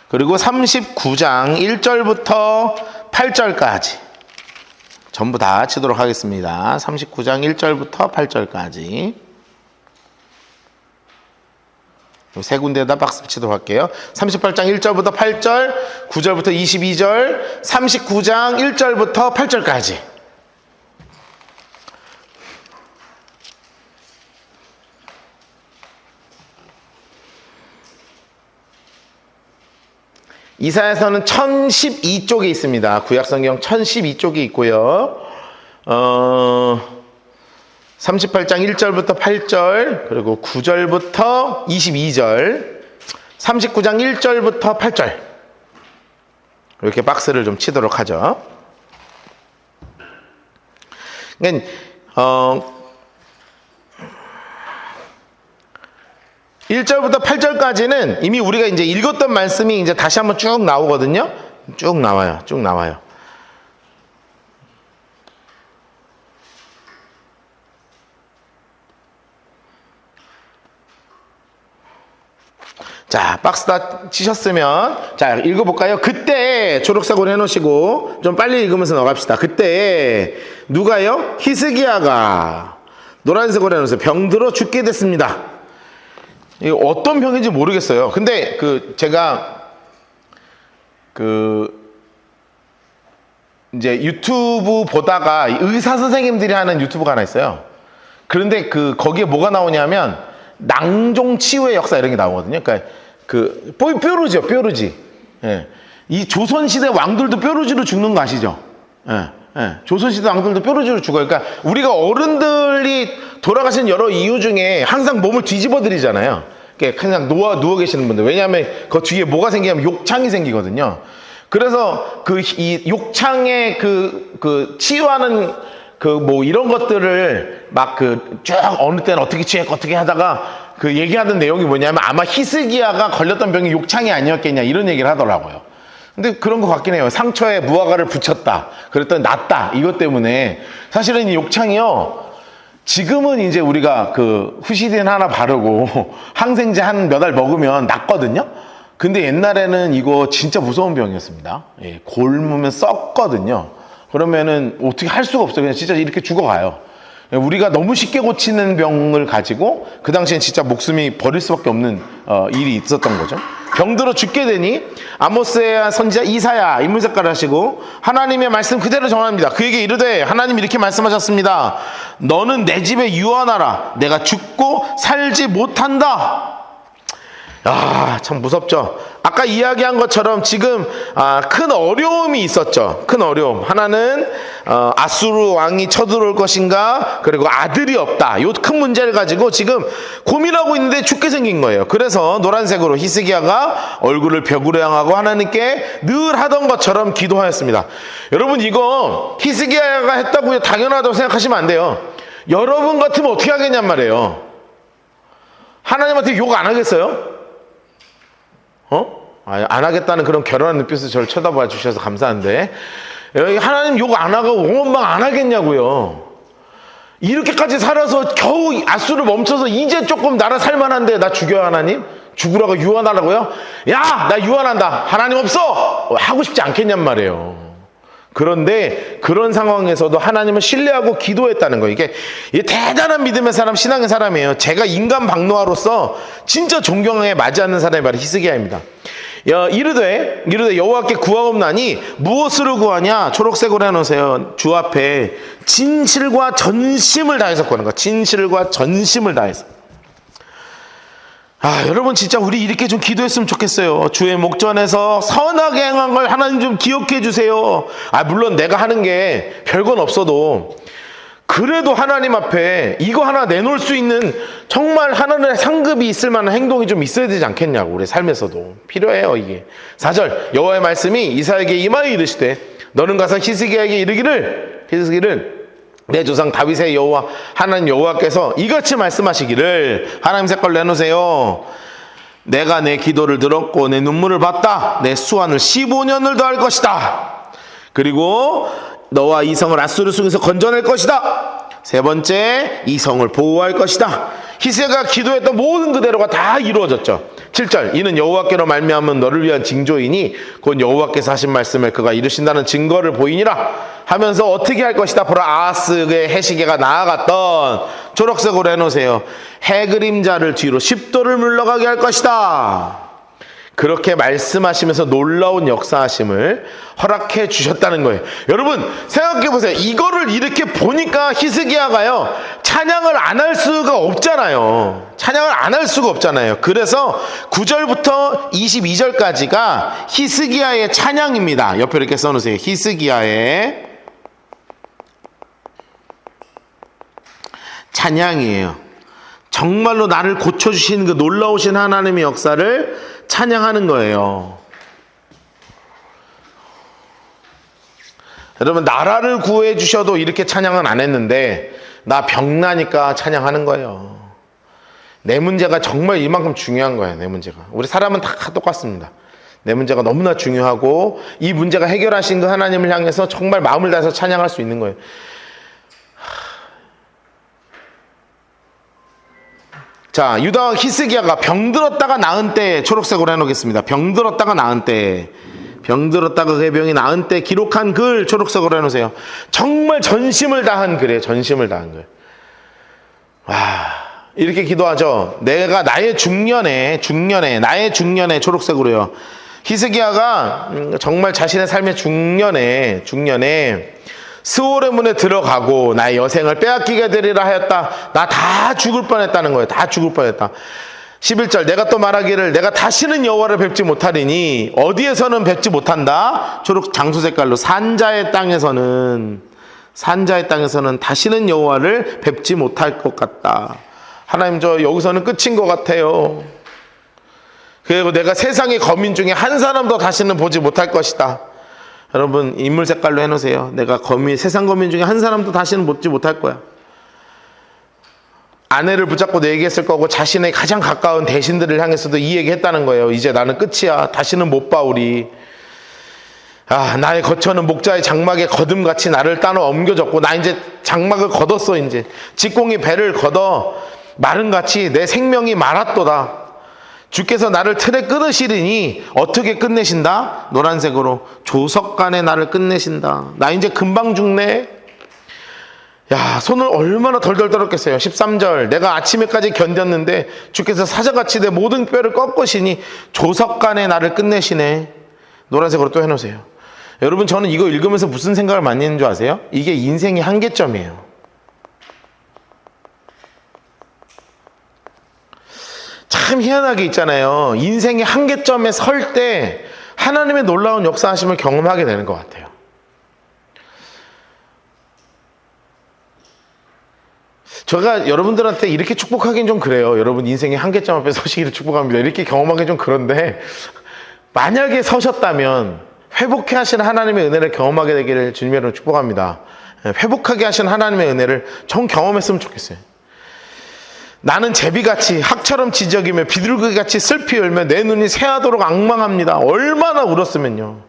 그리고 39장 1절부터 8절까지. 전부 다 치도록 하겠습니다. 39장 1절부터 8절까지. 세 군데에다 박스 치도록 할게요. 38장 1절부터 8절, 9절부터 22절, 39장 1절부터 8절까지. 이사야서는 1012쪽에 있습니다. 구약성경 1012쪽에 있고요. 38장 1절부터 8절, 그리고 9절부터 22절, 39장 1절부터 8절. 이렇게 박스를 좀 치도록 하죠. 그러니까 1절부터 8절까지는 이미 우리가 이제 읽었던 말씀이 이제 다시 한번 쭉 나오거든요. 쭉 나와요. 자, 박스 다 치셨으면, 자, 읽어볼까요? 그때 초록색으로 해놓으시고, 좀 빨리 읽으면서 나갑시다. 그때, 누가요? 히스기야가 노란색으로 해놓으세요. 병들어 죽게 됐습니다. 이거 어떤 병인지 모르겠어요. 근데 제가 이제 유튜브 보다가 의사 선생님들이 하는 유튜브가 하나 있어요. 그런데 거기에 뭐가 나오냐면 낭종 치유의 역사 이런 게 나오거든요. 그러니까 뾰루지요, 뾰루지. 예. 이 조선시대 왕들도 뾰루지로 죽는 거 아시죠? 예. 예. 조선시대 왕들도 뾰루지로 죽어요. 그러니까 우리가 어른들이 돌아가신 여러 이유 중에 항상 몸을 뒤집어 드리잖아요. 그냥 누워 계시는 분들. 왜냐하면 그 뒤에 뭐가 생기냐면 욕창이 생기거든요. 그래서 이 욕창에 치유하는 이런 것들을 막 쭉 어느 때는 어떻게 취했고 어떻게 하다가 얘기하던 내용이 뭐냐면 아마 히스기야가 걸렸던 병이 욕창이 아니었겠냐 이런 얘기를 하더라고요. 근데 그런 것 같긴 해요. 상처에 무화과를 붙였다. 그랬더니 낫다. 이것 때문에. 사실은 이 욕창이요. 지금은 이제 우리가 후시딘 하나 바르고 항생제 한 몇 알 먹으면 낫거든요. 근데 옛날에는 이거 진짜 무서운 병이었습니다. 예, 골무면 썩거든요. 그러면은 어떻게 할 수가 없어요. 그냥 진짜 이렇게 죽어가요. 우리가 너무 쉽게 고치는 병을 가지고 그 당시엔 진짜 목숨이 버릴 수밖에 없는 일이 있었던 거죠. 병들어 죽게 되니 아모스의 선지자 이사야 인물색깔을 하시고 하나님의 말씀 그대로 전합니다. 그에게 이르되 하나님 이렇게 말씀하셨습니다. 너는 내 집에 유언하라. 내가 죽고 살지 못한다. 아, 참 무섭죠. 아까 이야기한 것처럼 지금 큰 어려움이 있었죠. 큰 어려움. 하나는 아수르 왕이 쳐들어올 것인가, 그리고 아들이 없다. 요 큰 문제를 가지고 지금 고민하고 있는데 죽게 생긴 거예요. 그래서 노란색으로 히스기야가 얼굴을 벽으로 향하고 하나님께 늘 하던 것처럼 기도하였습니다. 여러분, 이거 히스기야가 했다고 당연하다고 생각하시면 안 돼요. 여러분 같으면 어떻게 하겠냔 말이에요. 하나님한테 욕 안 하겠어요? 안 하겠다는 그런 결혼한 눈빛으로 저를 쳐다봐 주셔서 감사한데, 하나님 욕 안 하고 원망 안 하겠냐고요. 이렇게까지 살아서 겨우 아수를 멈춰서 이제 조금 나라 살만한데 나 죽여요 하나님? 죽으라고 유언하라고요? 야, 나 유언한다. 하나님 없어! 하고 싶지 않겠냔 말이에요. 그런데 그런 상황에서도 하나님을 신뢰하고 기도했다는 거예요. 이게 대단한 믿음의 사람, 신앙의 사람이에요. 제가 인간 박노하로서 진짜 존경에 맞지 않는 사람이 바로 히스기야입니다. 이르되 여호와께 구하옵나니 무엇으로 구하냐? 초록색으로 해놓으세요. 주 앞에 진실과 전심을 다해서 구하는 거야. 진실과 전심을 다해서. 여러분 진짜 우리 이렇게 좀 기도했으면 좋겠어요. 주의 목전에서 선하게 행한 걸 하나님 좀 기억해 주세요. 물론 내가 하는 게 별건 없어도 그래도 하나님 앞에 이거 하나 내놓을 수 있는 정말 하나님의 상급이 있을 만한 행동이 좀 있어야 되지 않겠냐고. 우리 삶에서도 필요해요. 이게 4절 여호와의 말씀이 이사야에게 임하여 이르시되 너는 가서 히스기야에게 이르기를 내 조상 다윗의 여호와 하나님 여호와께서 이같이 말씀하시기를, 하나님 색깔 내놓으세요. 내가 내 기도를 들었고 내 눈물을 봤다. 내 수완을 15년을 더할 것이다. 그리고 너와 이 성을 아수르 손에서 건져낼 것이다. 세 번째, 이 성을 보호할 것이다. 히스기야가 기도했던 모든 그대로가 다 이루어졌죠. 7절 이는 여호와께로 말미암은 너를 위한 징조이니 곧 여호와께서 하신 말씀을 그가 이루신다는 증거를 보이니라 하면서 어떻게 할 것이다. 보라, 아하스의 해시계가 나아갔던, 초록색으로 해놓으세요. 해 그림자를 뒤로 10도를 물러가게 할 것이다. 그렇게 말씀하시면서 놀라운 역사하심을 허락해 주셨다는 거예요. 여러분 생각해 보세요. 이거를 이렇게 보니까 히스기야가요 찬양을 안 할 수가 없잖아요. 찬양을 안 할 수가 없잖아요. 그래서 9절부터 22절까지가 히스기야의 찬양입니다. 옆에 이렇게 써놓으세요. 히스기야의 찬양이에요. 정말로 나를 고쳐주신 그 놀라우신 하나님의 역사를 찬양하는 거예요. 여러분 나라를 구해 주셔도 이렇게 찬양은 안 했는데 나 병나니까 찬양하는 거예요. 내 문제가 정말 이만큼 중요한 거예요. 내 문제가. 우리 사람은 다 똑같습니다. 내 문제가 너무나 중요하고 이 문제가 해결하신 그 하나님을 향해서 정말 마음을 다해서 찬양할 수 있는 거예요. 자, 유다 히스기야가 병들었다가 나은 때, 초록색으로 해놓겠습니다. 병들었다가 나은 때, 병들었다가 그의 병이 나은 때 기록한 글, 초록색으로 해놓으세요. 정말 전심을 다한 글이에요. 전심을 다한 글. 이렇게 기도하죠. 내가 나의 중년에 초록색으로요. 히스기야가 정말 자신의 삶의 중년에 스올의 문에 들어가고, 나의 여생을 빼앗기게 되리라 하였다. 나 다 죽을 뻔했다는 거예요. 다 죽을 뻔했다. 11절 내가 또 말하기를 내가 다시는 여호와를 뵙지 못하리니 어디에서는 뵙지 못한다. 초록 장수 색깔로 산자의 땅에서는 다시는 여호와를 뵙지 못할 것 같다. 하나님 저 여기서는 끝인 것 같아요. 그리고 내가 세상의 거민 중에 한 사람도 다시는 보지 못할 것이다. 여러분 인물 색깔로 해놓으세요. 내가 세상 거민 중에 한 사람도 다시는 보지 못할 거야. 아내를 붙잡고 내 얘기했을 거고 자신의 가장 가까운 대신들을 향해서도 이 얘기했다는 거예요. 이제 나는 끝이야. 다시는 못 봐 우리. 나의 거처는 목자의 장막에 거듭같이 나를 따로 옮겨졌고 나 이제 장막을 걷었어. 이제 직공이 배를 걷어 마른같이 내 생명이 말았도다. 주께서 나를 틀에 끊으시리니 어떻게 끝내신다? 노란색으로 조석간에 나를 끝내신다. 나 이제 금방 죽네. 야, 손을 얼마나 덜덜 떨었겠어요. 13절 내가 아침에까지 견뎠는데 주께서 사자같이 내 모든 뼈를 꺾으시니 조석간에 나를 끝내시네. 노란색으로 또 해놓으세요. 여러분 저는 이거 읽으면서 무슨 생각을 많이 했는 줄 아세요? 이게 인생의 한계점이에요. 참 희한하게 있잖아요. 인생의 한계점에 설 때 하나님의 놀라운 역사하심을 경험하게 되는 것 같아요. 제가 여러분들한테 이렇게 축복하기는 좀 그래요. 여러분 인생의 한계점 앞에 서시기를 축복합니다. 이렇게 경험하기 좀 그런데 만약에 서셨다면 회복해 하시는 하나님의 은혜를 경험하게 되기를 주님으로 축복합니다. 회복하게 하시는 하나님의 은혜를 전 경험했으면 좋겠어요. 나는 제비같이 학처럼 지저귀며 비둘기같이 슬피 울며 내 눈이 새하도록 앙망합니다. 얼마나 울었으면요.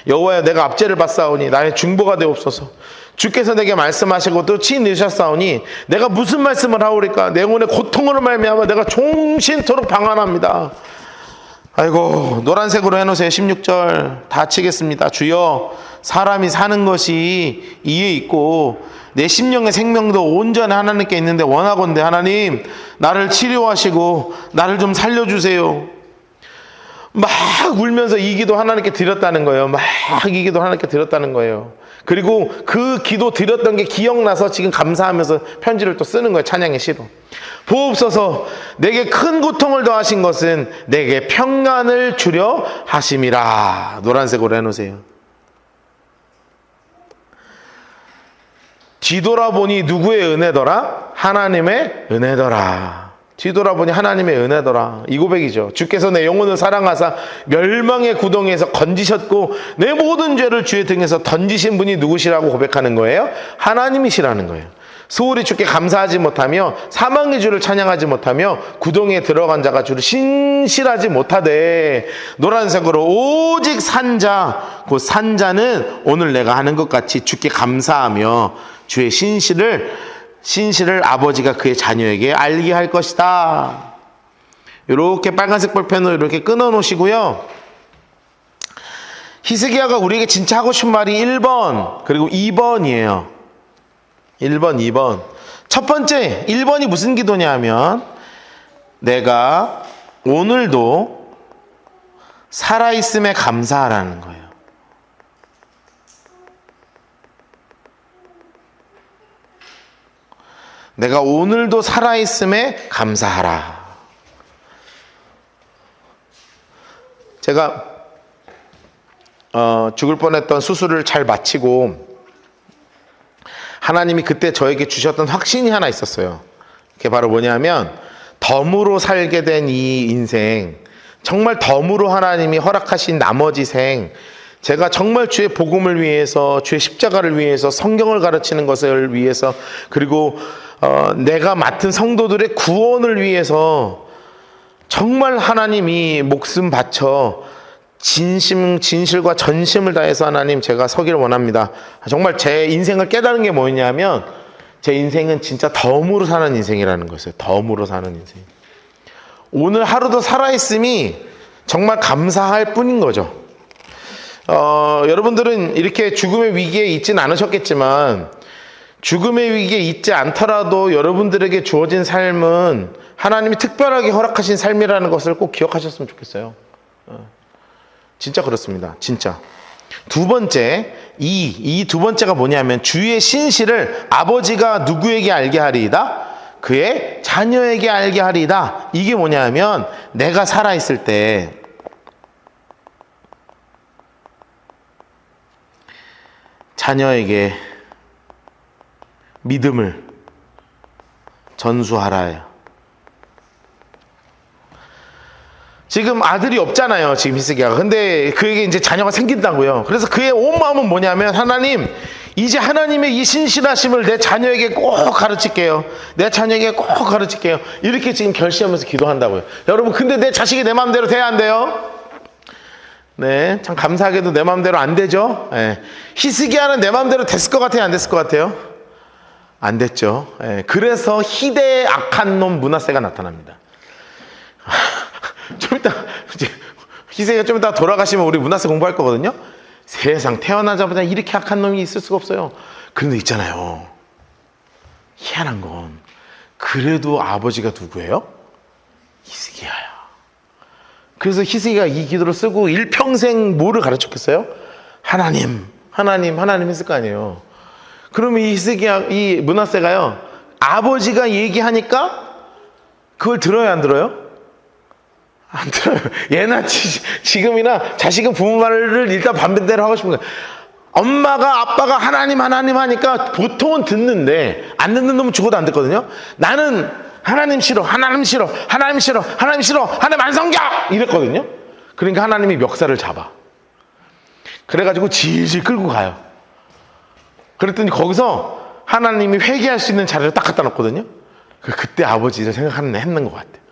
여호와여 내가 압제를 받사오니 나의 중보가 되옵소서. 주께서 내게 말씀하시고 또 치누셨사오니 내가 무슨 말씀을 하오리까. 내 영혼의 고통으로 말미암아 내가 종신토록 방한합니다. 아이고 노란색으로 해놓으세요. 16절 다 치겠습니다. 주여 사람이 사는 것이 이에 있고 내 심령의 생명도 온전히 하나님께 있는데 원하건대 하나님 나를 치료하시고 나를 좀 살려주세요. 막 울면서 이 기도 하나님께 드렸다는 거예요. 그리고 그 기도 드렸던 게 기억나서 지금 감사하면서 편지를 또 쓰는 거예요. 찬양의 시로. 보옵소서 내게 큰 고통을 더하신 것은 내게 평안을 주려 하심이라. 노란색으로 해놓으세요. 뒤돌아보니 누구의 은혜더라? 하나님의 은혜더라. 뒤돌아보니 하나님의 은혜더라. 이 고백이죠. 주께서 내 영혼을 사랑하사 멸망의 구덩이에서 건지셨고 내 모든 죄를 주의 등에서 던지신 분이 누구시라고 고백하는 거예요? 하나님이시라는 거예요. 소홀히 주께 감사하지 못하며 사망의 주를 찬양하지 못하며 구덩이에 들어간 자가 주를 신실하지 못하되 노란색으로 오직 산자 곧 산자는 오늘 내가 하는 것 같이 주께 감사하며 주의 신실을 아버지가 그의 자녀에게 알게 할 것이다. 이렇게 빨간색 볼펜으로 이렇게 끊어 놓으시고요. 히스기야가 우리에게 진짜 하고 싶은 말이 1번 그리고 2번이에요. 1번, 2번. 첫 번째 1번이 무슨 기도냐 하면 내가 오늘도 살아있음에 감사하라는 거예요. 내가 오늘도 살아있음에 감사하라. 제가 죽을 뻔했던 수술을 잘 마치고 하나님이 그때 저에게 주셨던 확신이 하나 있었어요. 그게 바로 뭐냐면 덤으로 살게 된 이 인생, 정말 덤으로 하나님이 허락하신 나머지 생, 제가 정말 주의 복음을 위해서, 주의 십자가를 위해서, 성경을 가르치는 것을 위해서, 그리고 내가 맡은 성도들의 구원을 위해서 정말 하나님이 목숨 바쳐 진실과 전심을 다해서 하나님 제가 서기를 원합니다. 정말 제 인생을 깨달은 게 뭐냐면 제 인생은 진짜 덤으로 사는 인생이라는 거였어요. 덤으로 사는 인생. 오늘 하루도 살아있음이 정말 감사할 뿐인 거죠. 여러분들은 이렇게 죽음의 위기에 있진 않으셨겠지만 죽음의 위기에 있지 않더라도 여러분들에게 주어진 삶은 하나님이 특별하게 허락하신 삶이라는 것을 꼭 기억하셨으면 좋겠어요. 진짜 그렇습니다. 진짜. 두 번째, 이 두 번째가 뭐냐면 주의 신실을 아버지가 누구에게 알게 하리이다? 그의 자녀에게 알게 하리이다. 이게 뭐냐면 내가 살아있을 때 자녀에게 믿음을 전수하라요. 지금 아들이 없잖아요, 지금 히스기야가. 근데 그에게 이제 자녀가 생긴다고요. 그래서 그의 온 마음은 뭐냐면, 하나님, 이제 하나님의 이 신실하심을 내 자녀에게 꼭 가르칠게요. 내 자녀에게 꼭 가르칠게요. 이렇게 지금 결심하면서 기도한다고요. 여러분, 근데 내 자식이 내 마음대로 돼야 안 돼요? 네, 참 감사하게도 내 마음대로 안 되죠. 네. 히스기야는 내 마음대로 됐을 것 같아요, 안 됐을 것 같아요? 안 됐죠. 네. 그래서 희대의 악한 놈 므낫세가 나타납니다. 좀 이따 히스기야가 좀 이따 돌아가시면 우리 므낫세 공부할 거거든요. 세상 태어나자마자 이렇게 악한 놈이 있을 수가 없어요. 그런데 있잖아요, 희한한 건 그래도 아버지가 누구예요? 히스기야야. 그래서 히스기야가 이 기도를 쓰고 일평생 뭐를 가르쳤겠어요? 하나님, 하나님, 하나님 했을 거 아니에요. 그러면 이 히스기야, 이 므낫세가요, 아버지가 얘기하니까 그걸 들어요, 안 들어요? 안 들어요. 예나 지금이나 자식은 부모 말을 일단 반대로 하고 싶은 거예요. 엄마가 아빠가 하나님 하나님 하니까 보통은 듣는데, 안 듣는 놈은 죽어도 안 듣거든요. 나는 하나님 싫어, 하나님 싫어, 하나님 싫어, 하나님 싫어, 하나님 안 섬겨! 이랬거든요. 그러니까 하나님이 멱살을 잡아. 그래가지고 질질 끌고 가요. 그랬더니 거기서 하나님이 회개할 수 있는 자리를 딱 갖다 놓거든요. 그때 아버지를 했는 것 같아요.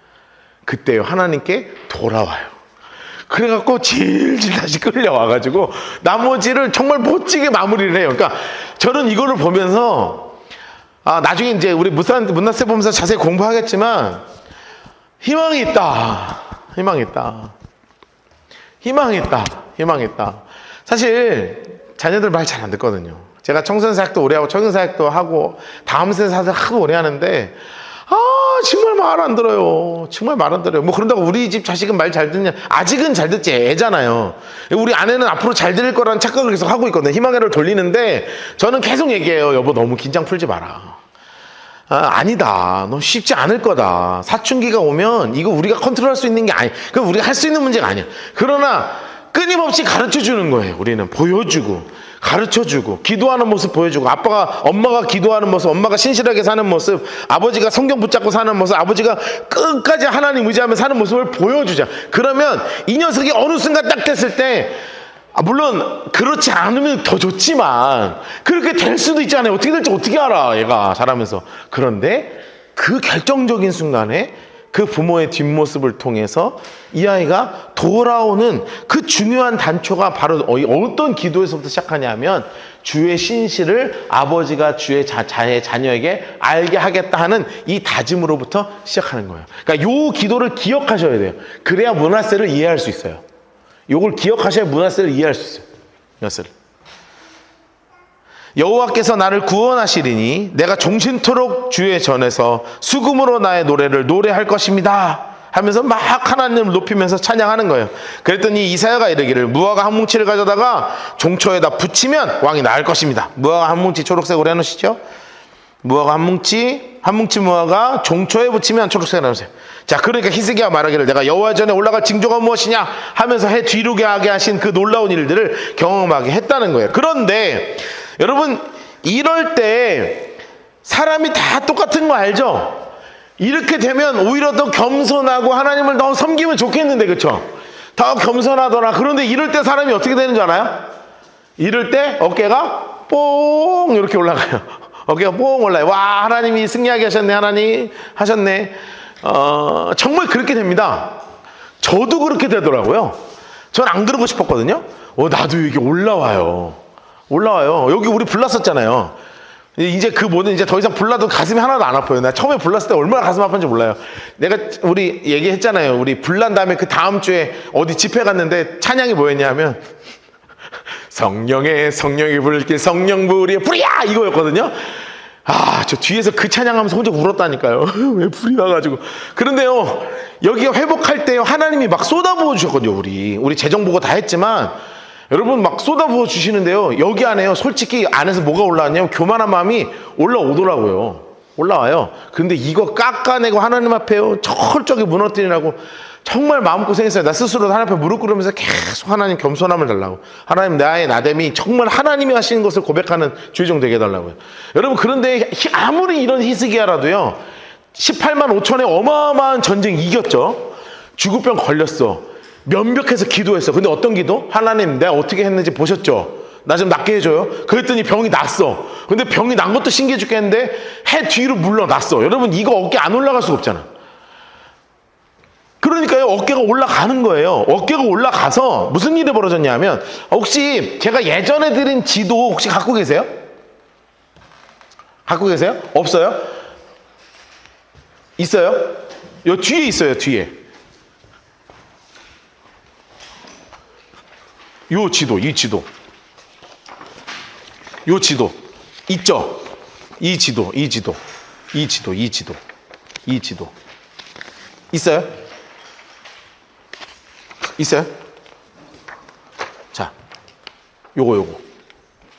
그때요, 하나님께 돌아와요. 그래갖고 질질 다시 끌려와가지고 나머지를 정말 멋지게 마무리를 해요. 그러니까 저는 이거를 보면서, 나중에 이제 우리 므낫세 보면서 자세히 공부하겠지만, 희망이 있다. 희망이 있다. 희망이 있다. 희망이 있다. 사실 자녀들 말 잘 안 듣거든요. 제가 청소년 사역도 오래 하고 청년 사역도 하고 다음 세대 사역도 하도 오래 하는데, 정말 말 안 들어요. 정말 말 안 들어요. 뭐 그런다고 우리 집 자식은 말 잘 듣냐? 아직은 잘 듣지, 애잖아요. 우리 아내는 앞으로 잘 들을 거라는 착각을 계속 하고 있거든요. 희망회를 돌리는데 저는 계속 얘기해요. 여보, 너무 긴장 풀지 마라. 아니다. 너 쉽지 않을 거다. 사춘기가 오면 이거 우리가 컨트롤할 수 있는 게 아니야. 그 우리가 할 수 있는 문제가 아니야. 그러나 끊임없이 가르쳐 주는 거예요. 우리는 보여주고 가르쳐주고 기도하는 모습 보여주고, 엄마가 기도하는 모습, 엄마가 신실하게 사는 모습, 아버지가 성경 붙잡고 사는 모습, 아버지가 끝까지 하나님 의지하며 사는 모습을 보여주자. 그러면 이 녀석이 어느 순간 딱 됐을 때, 물론 그렇지 않으면 더 좋지만 그렇게 될 수도 있잖아요. 어떻게 될지 어떻게 알아, 얘가 자라면서. 그런데 그 결정적인 순간에 그 부모의 뒷모습을 통해서 이 아이가 돌아오는 그 중요한 단초가 바로 어떤 기도에서부터 시작하냐면, 주의 신실을 아버지가 주의 자녀에게 알게 하겠다 하는 이 다짐으로부터 시작하는 거예요. 그러니까 요 기도를 기억하셔야 돼요. 그래야 므낫세를 이해할 수 있어요. 요걸 기억하셔야 므낫세를 이해할 수 있어요. 므낫세를. 여호와께서 나를 구원하시리니 내가 종신토록 주의 전에서 수금으로 나의 노래를 노래할 것입니다 하면서 막 하나님을 높이면서 찬양하는 거예요. 그랬더니 이사야가 이르기를, 무화과 한 뭉치를 가져다가 종초에다 붙이면 왕이 나을 것입니다. 무화과 한 뭉치, 초록색으로 해놓으시죠. 무화과 한 뭉치 무화과 종초에 붙이면 초록색으로 해놓으세요. 자, 그러니까 히스기야 말하기를, 내가 여호와 전에 올라갈 징조가 무엇이냐 하면서 해 뒤로게 하게 하신 그 놀라운 일들을 경험하게 했다는 거예요. 그런데 여러분, 이럴 때 사람이 다 똑같은 거 알죠? 이렇게 되면 오히려 더 겸손하고 하나님을 더 섬기면 좋겠는데, 그렇죠? 더 겸손하더라. 그런데 이럴 때 사람이 어떻게 되는 줄 알아요? 이럴 때 어깨가 뽕 이렇게 올라가요. 어깨가 뽕 올라요. 와, 하나님이 승리하게 하셨네. 하나님 하셨네. 정말 그렇게 됩니다. 저도 그렇게 되더라고요. 전 안 그러고 싶었거든요. 나도 이게 올라와요. 여기 우리 불났었잖아요. 이제 그 뭐든 이제 더 이상 불나도 가슴이 하나도 안 아파요. 나 처음에 불났을 때 얼마나 가슴 아팠는지 몰라요. 우리 얘기했잖아요. 우리 불난 다음에 그 다음 주에 어디 집회 갔는데 찬양이 뭐였냐면 성령의 불길 성령불이 불이야 이거였거든요. 저 뒤에서 그 찬양하면서 혼자 울었다니까요. 왜 불이 나가지고. 그런데요, 여기가 회복할 때요, 하나님이 막 쏟아부어 주셨거든요. 우리 재정 보고 다 했지만 여러분 막 쏟아부어 주시는데요, 여기 안에요, 솔직히 안에서 뭐가 올라왔냐면 교만한 마음이 올라오더라고요. 올라와요. 근데 이거 깎아내고 하나님 앞에요 철저하게 무너뜨리라고 정말 마음고생했어요. 나 스스로 하나님 앞에 무릎 꿇으면서 계속 하나님 겸손함을 달라고. 하나님 나의 나됨이 정말 하나님이 하시는 것을 고백하는 주의종 되게 해달라고요. 여러분 그런데 아무리 이런 히스기야라도요 18만 5천의 어마어마한 전쟁 이겼죠. 죽을병 걸렸어. 면벽해서 기도했어. 근데 어떤 기도? 하나님 내가 어떻게 했는지 보셨죠? 나 좀 낫게 해줘요. 그랬더니 병이 났어. 근데 병이 난 것도 신기해 죽겠는데 해 뒤로 물러났어. 여러분 이거 어깨 안 올라갈 수가 없잖아. 그러니까요 어깨가 올라가는 거예요. 어깨가 올라가서 무슨 일이 벌어졌냐면 혹시 제가 예전에 드린 지도 혹시 갖고 계세요? 갖고 계세요? 없어요? 있어요? 요 뒤에 있어요. 뒤에 요 지도 이 지도 요 지도 있죠? 이 지도 있어요? 있어요? 자, 요거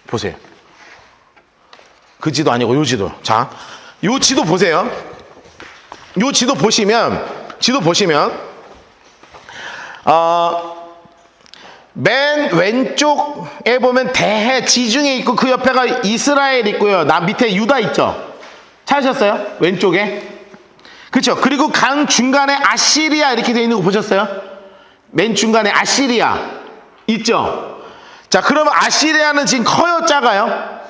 보세요. 그 지도 아니고 요 지도. 자, 요 지도 보세요. 요 지도 보시면 맨 왼쪽에 보면 대해 지중해 있고 그 옆에가 이스라엘 있고요. 밑에 유다 있죠. 찾으셨어요? 왼쪽에. 그렇죠. 그리고 강 중간에 아시리아 이렇게 되어 있는 거 보셨어요? 맨 중간에 아시리아 있죠. 자, 그러면 아시리아는 지금 커요, 작아요?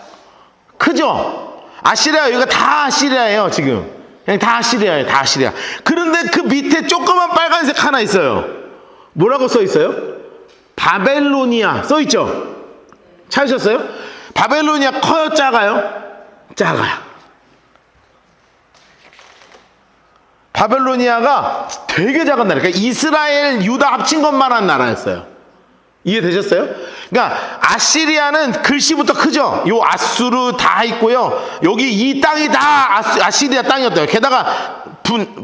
크죠. 아시리아 여기가 다 아시리아예요. 지금 그냥 다 아시리아예요. 다 아시리아. 그런데 그 밑에 조그만 빨간색 하나 있어요. 뭐라고 써 있어요? 바벨로니아 써 있죠. 찾으셨어요? 바벨로니아 커요, 작아요? 작아요. 바벨로니아가 되게 작은 나라. 그러니까 이스라엘, 유다 합친 것만한 나라였어요. 이해되셨어요? 그러니까 아시리아는 글씨부터 크죠. 요 아수르 다 있고요. 여기 이 땅이 다 아시리아 땅이었대요. 게다가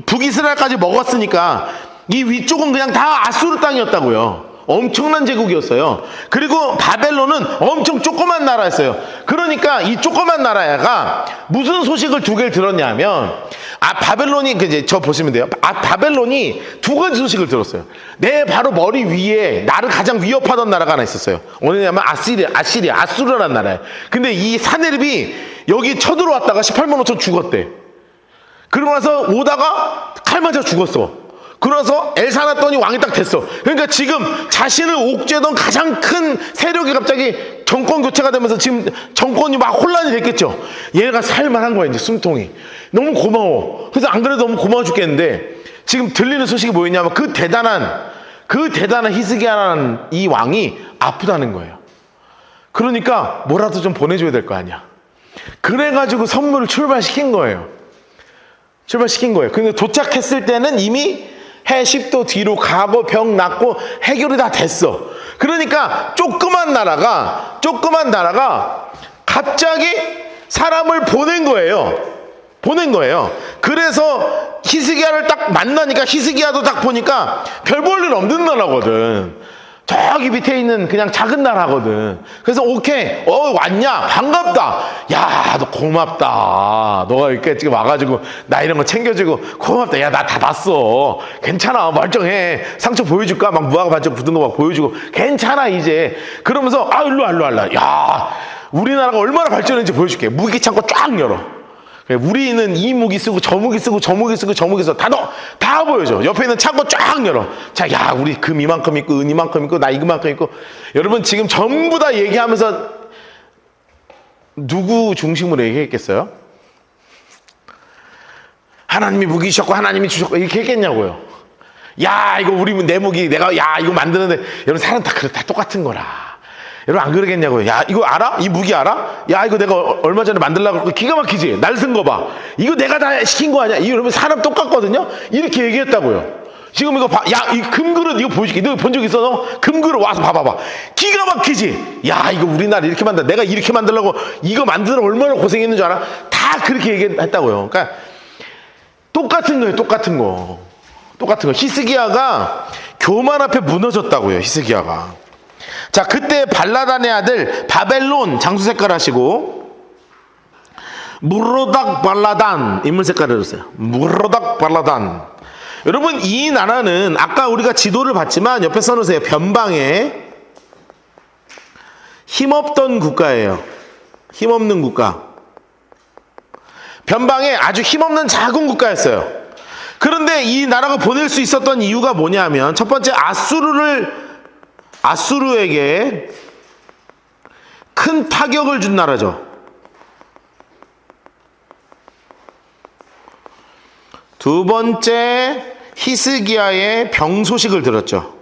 북이스라엘까지 먹었으니까 이 위쪽은 그냥 다 아수르 땅이었다고요. 엄청난 제국이었어요. 그리고 바벨론은 엄청 조그만 나라였어요. 그러니까 이 조그만 나라가 무슨 소식을 두 개를 들었냐면 바벨론이 이제 저 보시면 돼요. 바벨론이 두 가지 소식을 들었어요. 내 바로 머리 위에 나를 가장 위협하던 나라가 하나 있었어요. 어디냐면 아수르라는 나라예요. 근데 이 사네립이 여기 쳐들어왔다가 18만 5천 죽었대. 그러고 나서 오다가 칼 맞아 죽었어. 그러면서 엘사났더니 왕이 딱 됐어. 그러니까 지금 자신을 옥죄던 가장 큰 세력이 갑자기 정권 교체가 되면서 지금 정권이 막 혼란이 됐겠죠. 얘가 살만한 거야 이제 숨통이. 너무 고마워. 그래서 안 그래도 너무 고마워 죽겠는데 지금 들리는 소식이 뭐였냐면 그 대단한 히스기야라는 이 왕이 아프다는 거예요. 그러니까 뭐라도 좀 보내줘야 될 거 아니야. 그래가지고 선물을 출발시킨 거예요. 근데 도착했을 때는 이미 해 10도 뒤로 가고 병 낫고 해결이 다 됐어. 그러니까 조그만 나라가 갑자기 사람을 보낸 거예요. 그래서 히스기야를 딱 만나니까 히스기야도 딱 보니까 별 볼 일 없는 나라거든. 저기 밑에 있는 그냥 작은 나라거든. 그래서 오케이, 왔냐? 반갑다. 야, 너 고맙다. 너가 이렇게 지금 와가지고 나 이런 거 챙겨주고 고맙다. 야, 나 다 났어. 괜찮아, 멀쩡해. 상처 보여줄까? 막 무화과 반짝 붙은 거 막 보여주고 괜찮아 이제. 그러면서 일로 와. 야, 우리나라가 얼마나 발전했는지 보여줄게. 무기 창고 쫙 열어. 우리는 이 무기 쓰고 저 무기 쓰고 다 보여줘. 옆에 있는 창고 쫙 열어. 자, 야, 우리 금 이만큼 있고 은 이만큼 있고 나 이만큼 있고. 여러분 지금 전부 다 얘기하면서 누구 중심으로 얘기했겠어요? 하나님이 무기 주셨고 하나님이 주셨고 이렇게 했겠냐고요. 야, 이거 내 무기 내가 이거 만드는데 여러분 사람 다 똑같은 거라. 여러분 안 그러겠냐고요. 야, 이거 알아? 이 무기 알아? 야, 이거 내가 얼마 전에 만들려고 그랬고 기가 막히지? 날 쓴 거 봐. 이거 내가 다 시킨 거 아니야? 이거 여러분 사람 똑같거든요? 이렇게 얘기했다고요. 지금 이거 봐. 야, 이 금그릇 이거 보여줄게. 너 본 적 있어? 너? 금그릇 와서 봐봐. 기가 막히지? 야, 이거 우리나라 이렇게 만든다. 내가 이렇게 만들려고 이거 만드느라 얼마나 고생했는 줄 알아? 다 그렇게 얘기했다고요. 그러니까 똑같은 거예요. 똑같은 거. 히스기야가 교만 앞에 무너졌다고요. 히스기야가. 자, 그때 발라단의 아들 바벨론 장수 색깔 하시고 무로닥 발라단 인물 색깔을 해주세요. 무로닥 발라단. 여러분 이 나라는 아까 우리가 지도를 봤지만 옆에 써놓으세요. 변방에 힘없던 국가예요. 힘없는 국가. 변방에 아주 힘없는 작은 국가였어요. 그런데 이 나라가 보낼 수 있었던 이유가 뭐냐면 첫 번째 아수르에게 큰 타격을 준 나라죠. 두 번째 히스기야의 병 소식을 들었죠.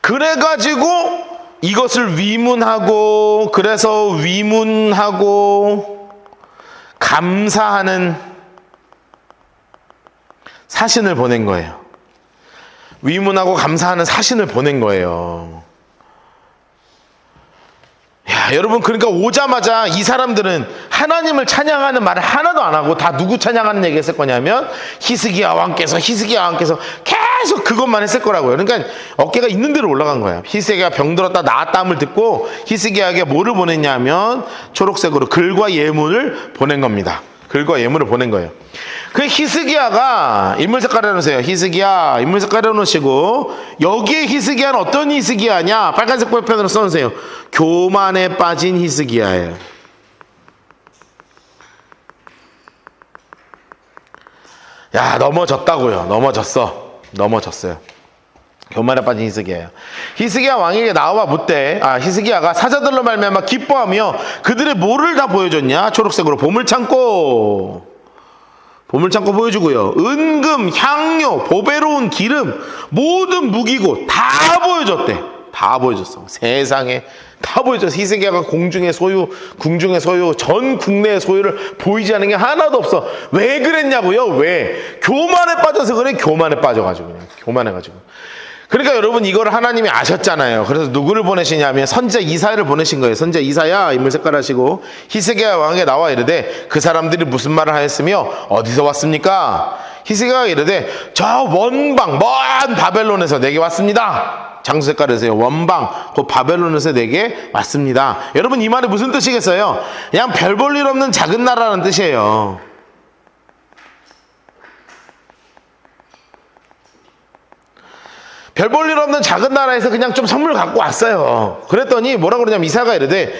그래가지고 이것을 위문하고 감사하는 사신을 보낸 거예요. 위문하고 감사하는 사신을 보낸 거예요. 야, 여러분 그러니까 오자마자 이 사람들은 하나님을 찬양하는 말을 하나도 안 하고 다 누구 찬양하는 얘기 했을 거냐면 히스기야 왕께서 계속 그것만 했을 거라고요. 그러니까 어깨가 있는 대로 올라간 거예요. 히스기야가 병들었다 나았다함을 듣고 히스기야에게 뭐를 보냈냐면 초록색으로 글과 예물을 보낸 겁니다. 글과 예물을 보낸 거예요. 그 히스기야가 인물 색깔 해놓으세요. 히스기야 인물 색깔 해놓으시고 여기에 히스기야는 어떤 히스기야냐 빨간색 볼펜으로 써놓으세요. 교만에 빠진 히스기야예요. 야 넘어졌다고요. 넘어졌어요. 교만에 빠진 히스기야예요. 히스기야 왕에게 나와 묻되 히스기야가 사자들로 말미암아 기뻐하며 그들의 뭐를 다 보여줬냐? 초록색으로 보물창고 보여주고요. 은금, 향료, 보배로운 기름, 모든 무기고 다 보여줬대. 다 보여줬어. 세상에 다 보여줬어. 히스기야가 궁중의 소유, 전 국내의 소유를 보이지 않은 게 하나도 없어. 왜 그랬냐고요? 왜? 교만에 빠져서 그래. 교만에 빠져가지고 그냥 교만해가지고. 그러니까 여러분 이걸 하나님이 아셨잖아요. 그래서 누구를 보내시냐면 선지자 이사야를 보내신 거예요. 선지자 이사야 인물 색깔 하시고 히스기야 왕에게 나와 이르되 그 사람들이 무슨 말을 하였으며 어디서 왔습니까? 히스기야가 이르되 저 원방 먼 바벨론에서 내게 왔습니다. 장수 색깔 하세요. 원방 그 바벨론에서 내게 왔습니다. 여러분 이 말이 무슨 뜻이겠어요? 그냥 별 볼 일 없는 작은 나라라는 뜻이에요. 별 볼 일 없는 작은 나라에서 그냥 좀 선물 갖고 왔어요. 그랬더니 뭐라 그러냐면 이사야가 이르되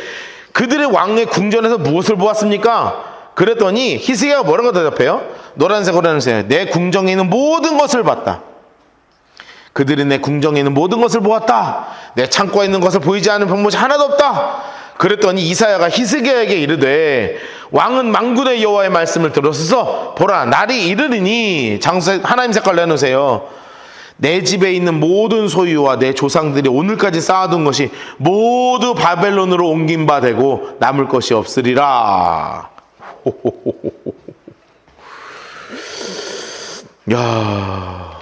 그들의 왕의 궁전에서 무엇을 보았습니까? 그랬더니 히스기야가 뭐라고 대답해요? 노란색으로 해주세요. 내 궁정에 있는 모든 것을 봤다. 그들이 내 궁정에 있는 모든 것을 보았다. 내 창고에 있는 것을 보이지 않는 병못이 하나도 없다. 그랬더니 이사야가 히스기야에게 이르되 왕은 만군의 여호와의 말씀을 들었어서 보라 날이 이르리니 장수 하나님 색깔로 해놓으세요. 내 집에 있는 모든 소유와 내 조상들이 오늘까지 쌓아둔 것이 모두 바벨론으로 옮긴 바 되고 남을 것이 없으리라. 야,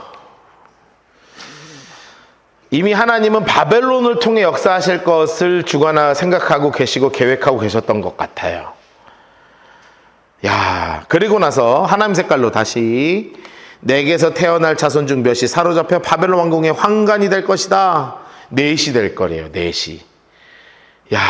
이미 하나님은 바벨론을 통해 역사하실 것을 주관하 생각하고 계시고 계획하고 계셨던 것 같아요. 야, 그리고 나서 하나님 색깔로 다시 내게서 태어날 자손 중 몇이 사로잡혀 바벨론 왕궁의 황관이 될 것이다. 넷이 될 거래요. 넷이. 야,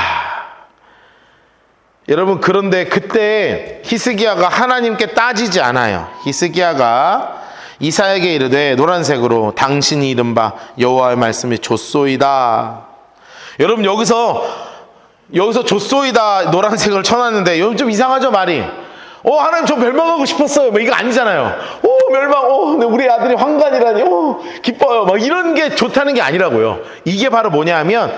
여러분 그런데 그때 히스기야가 하나님께 따지지 않아요. 히스기야가 이사야에게 이르되 노란색으로 당신이 이른바 여호와의 말씀이 좆소이다. 여러분 여기서 좆소이다 노란색을 쳐놨는데 여러분 좀 이상하죠 말이. 하나님 저 멸망하고 싶었어요. 뭐 이거 아니잖아요. 멸망. 우리 아들이 황관이라니. 기뻐요. 막 이런 게 좋다는 게 아니라고요. 이게 바로 뭐냐면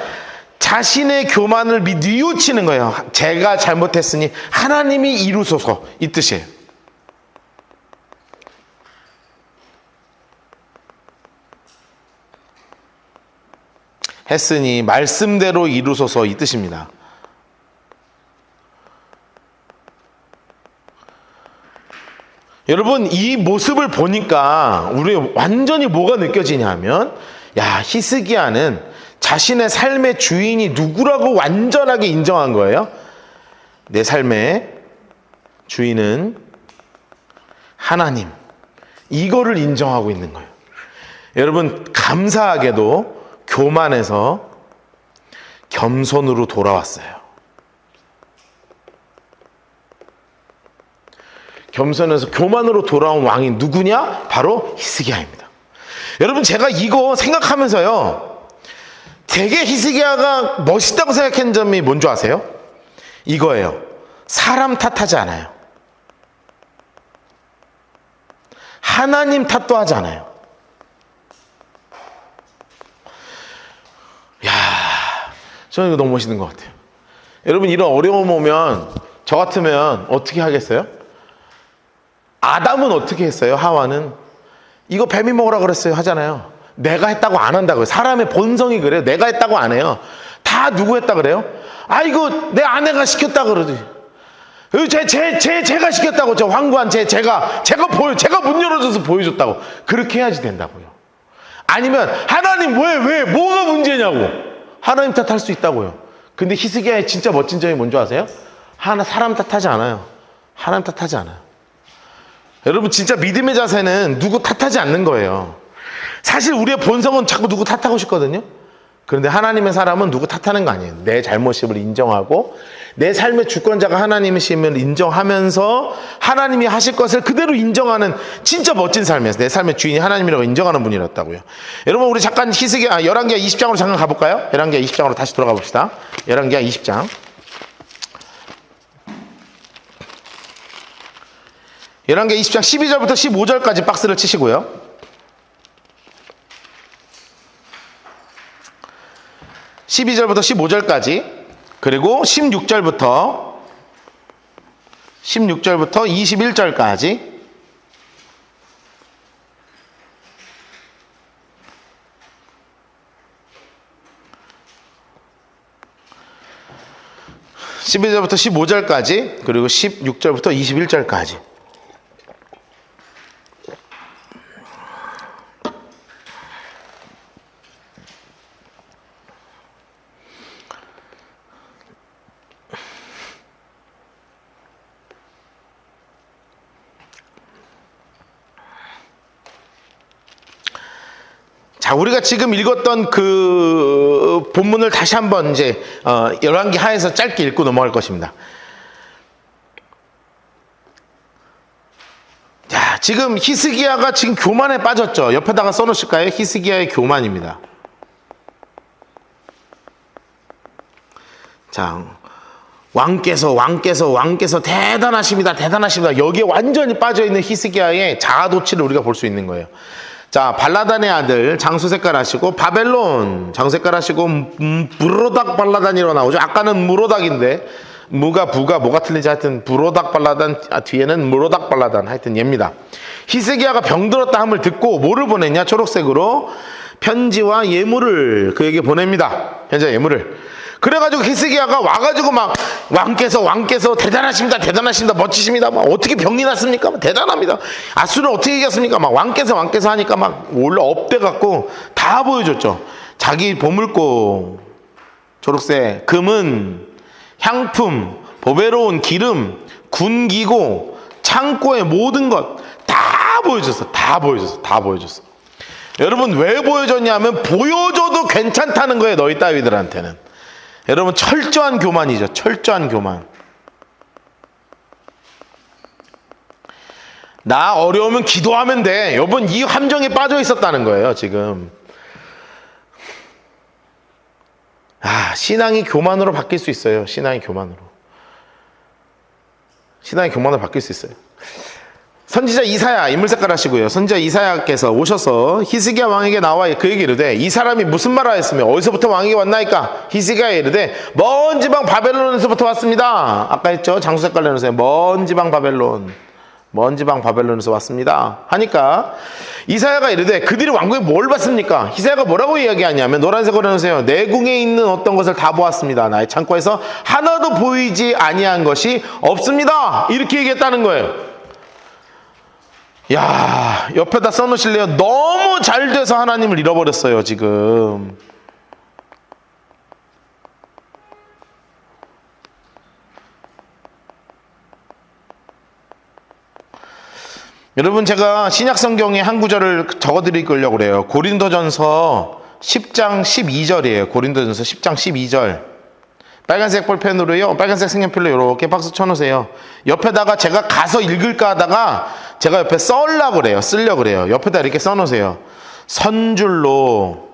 자신의 교만을 뉘우치는 거예요. 제가 잘못했으니 하나님이 이루소서 이 뜻이에요. 했으니 말씀대로 이루소서 이 뜻입니다. 여러분 이 모습을 보니까 우리 완전히 뭐가 느껴지냐면 야 히스기야는 자신의 삶의 주인이 누구라고 완전하게 인정한 거예요. 내 삶의 주인은 하나님. 이거를 인정하고 있는 거예요. 여러분 감사하게도 교만에서 겸손으로 돌아왔어요. 겸손해서 교만으로 돌아온 왕이 누구냐? 바로 히스기야입니다. 여러분, 제가 이거 생각하면서요, 되게 히스기야가 멋있다고 생각한 점이 뭔지 아세요? 이거예요. 사람 탓하지 않아요. 하나님 탓도 하지 않아요. 야, 저는 이거 너무 멋있는 것 같아요. 여러분, 이런 어려움 오면 저 같으면 어떻게 하겠어요? 아담은 어떻게 했어요? 하와는 이거 뱀이 먹으라 그랬어요 하잖아요. 내가 했다고 안 한다고요. 사람의 본성이 그래요. 내가 했다고 안 해요. 다 누구 했다 그래요? 아, 이거 내 아내가 시켰다 그러지. 제가 시켰다고. 저 황구한 제가 문 열어줘서 보여줬다고. 그렇게 해야지 된다고요. 아니면 하나님 왜 뭐가 문제냐고 하나님 탓할 수 있다고요. 근데 히스기야의 진짜 멋진 점이 뭔지 아세요? 사람 탓하지 않아요. 하나님 탓하지 않아요. 여러분, 진짜 믿음의 자세는 누구 탓하지 않는 거예요. 사실 우리의 본성은 자꾸 누구 탓하고 싶거든요. 그런데 하나님의 사람은 누구 탓하는 거 아니에요. 내 잘못임을 인정하고 내 삶의 주권자가 하나님이심을 인정하면서 하나님이 하실 것을 그대로 인정하는 진짜 멋진 삶이에요. 내 삶의 주인이 하나님이라고 인정하는 분이었다고요. 여러분, 우리 잠깐 열왕기하 20장으로 잠깐 가볼까요? 열왕기하 20장으로 다시 돌아가 봅시다. 열왕기하 20장. 열왕기하 20장 12절부터 15절까지 박스를 치시고요. 12절부터 15절까지, 그리고 16절부터 21절까지, (12절부터 15절까지) 그리고 16절부터 21절까지. 자, 우리가 지금 읽었던 그 본문을 다시 한번 이제 열왕기 하에서 짧게 읽고 넘어갈 것입니다. 자, 지금 히스기야가 지금 교만에 빠졌죠. 옆에다가 써놓으실까요? 히스기야의 교만입니다. 자, 왕께서 대단하십니다. 여기에 완전히 빠져있는 히스기야의 자아도취를 우리가 볼 수 있는 거예요. 자, 발라단의 아들 장수색깔 하시고 바벨론 장수색깔 하시고 무로닥 발라단이라고 나오죠. 아까는 무로닥인데 부가 뭐가 틀린지 하여튼 부로닥 발라단, 뒤에는 무로닥 발라단, 하여튼 얘입니다. 히스기야가 병들었다 함을 듣고 뭐를 보냈냐? 초록색으로 편지와 예물을 그에게 보냅니다. 편지와 예물을. 그래가지고 히스기야가 와가지고 막 왕께서 대단하십니다, 멋지십니다, 막 어떻게 병이 났습니까? 대단합니다. 아수를 어떻게 이겼습니까? 막 왕께서 하니까 막 올라 업돼갖고 다 보여줬죠. 자기 보물고 초록색, 금은, 향품, 보배로운 기름, 군기고, 창고의 모든 것 다 보여줬어. 여러분, 왜 보여줬냐면 보여줘도 괜찮다는 거예요. 너희 따위들한테는. 여러분, 철저한 교만이죠. 철저한 교만. 나 어려우면 기도하면 돼. 여러분, 이 함정에 빠져 있었다는 거예요, 지금. 신앙이 교만으로 바뀔 수 있어요. 신앙이 교만으로 바뀔 수 있어요. 선지자 이사야, 인물 색깔 하시고요. 선지자 이사야께서 오셔서 히스기야 왕에게 나와 그에게 이르되, 이 사람이 무슨 말을 하였으며 어디서부터 왕에게 왔나이까? 히스기야에 이르되, 먼 지방 바벨론에서부터 왔습니다. 아까 했죠? 장수 색깔 내놓으세요. 먼 지방 바벨론에서 왔습니다 하니까 이사야가 이르되, 그들이 왕궁에 뭘 봤습니까? 히스기야가 뭐라고 이야기하냐면, 노란색으로 해놓으세요. 내 궁에 있는 어떤 것을 다 보았습니다. 나의 창고에서 하나도 보이지 아니한 것이 없습니다. 이렇게 얘기했다는 거예요. 야, 옆에다 써놓으실래요? 너무 잘 돼서 하나님을 잃어버렸어요, 지금. 여러분, 제가 신약 성경에 한 구절을 적어드리려고 그래요. 고린도전서 10장 12절이에요. 고린도전서 10장 12절. 빨간색 볼펜으로요. 빨간색 색연필로 이렇게 박스 쳐놓으세요. 옆에다가 제가 가서 읽을까 하다가 제가 옆에 쓰려고 그래요. 옆에다 이렇게 써놓으세요. 선줄로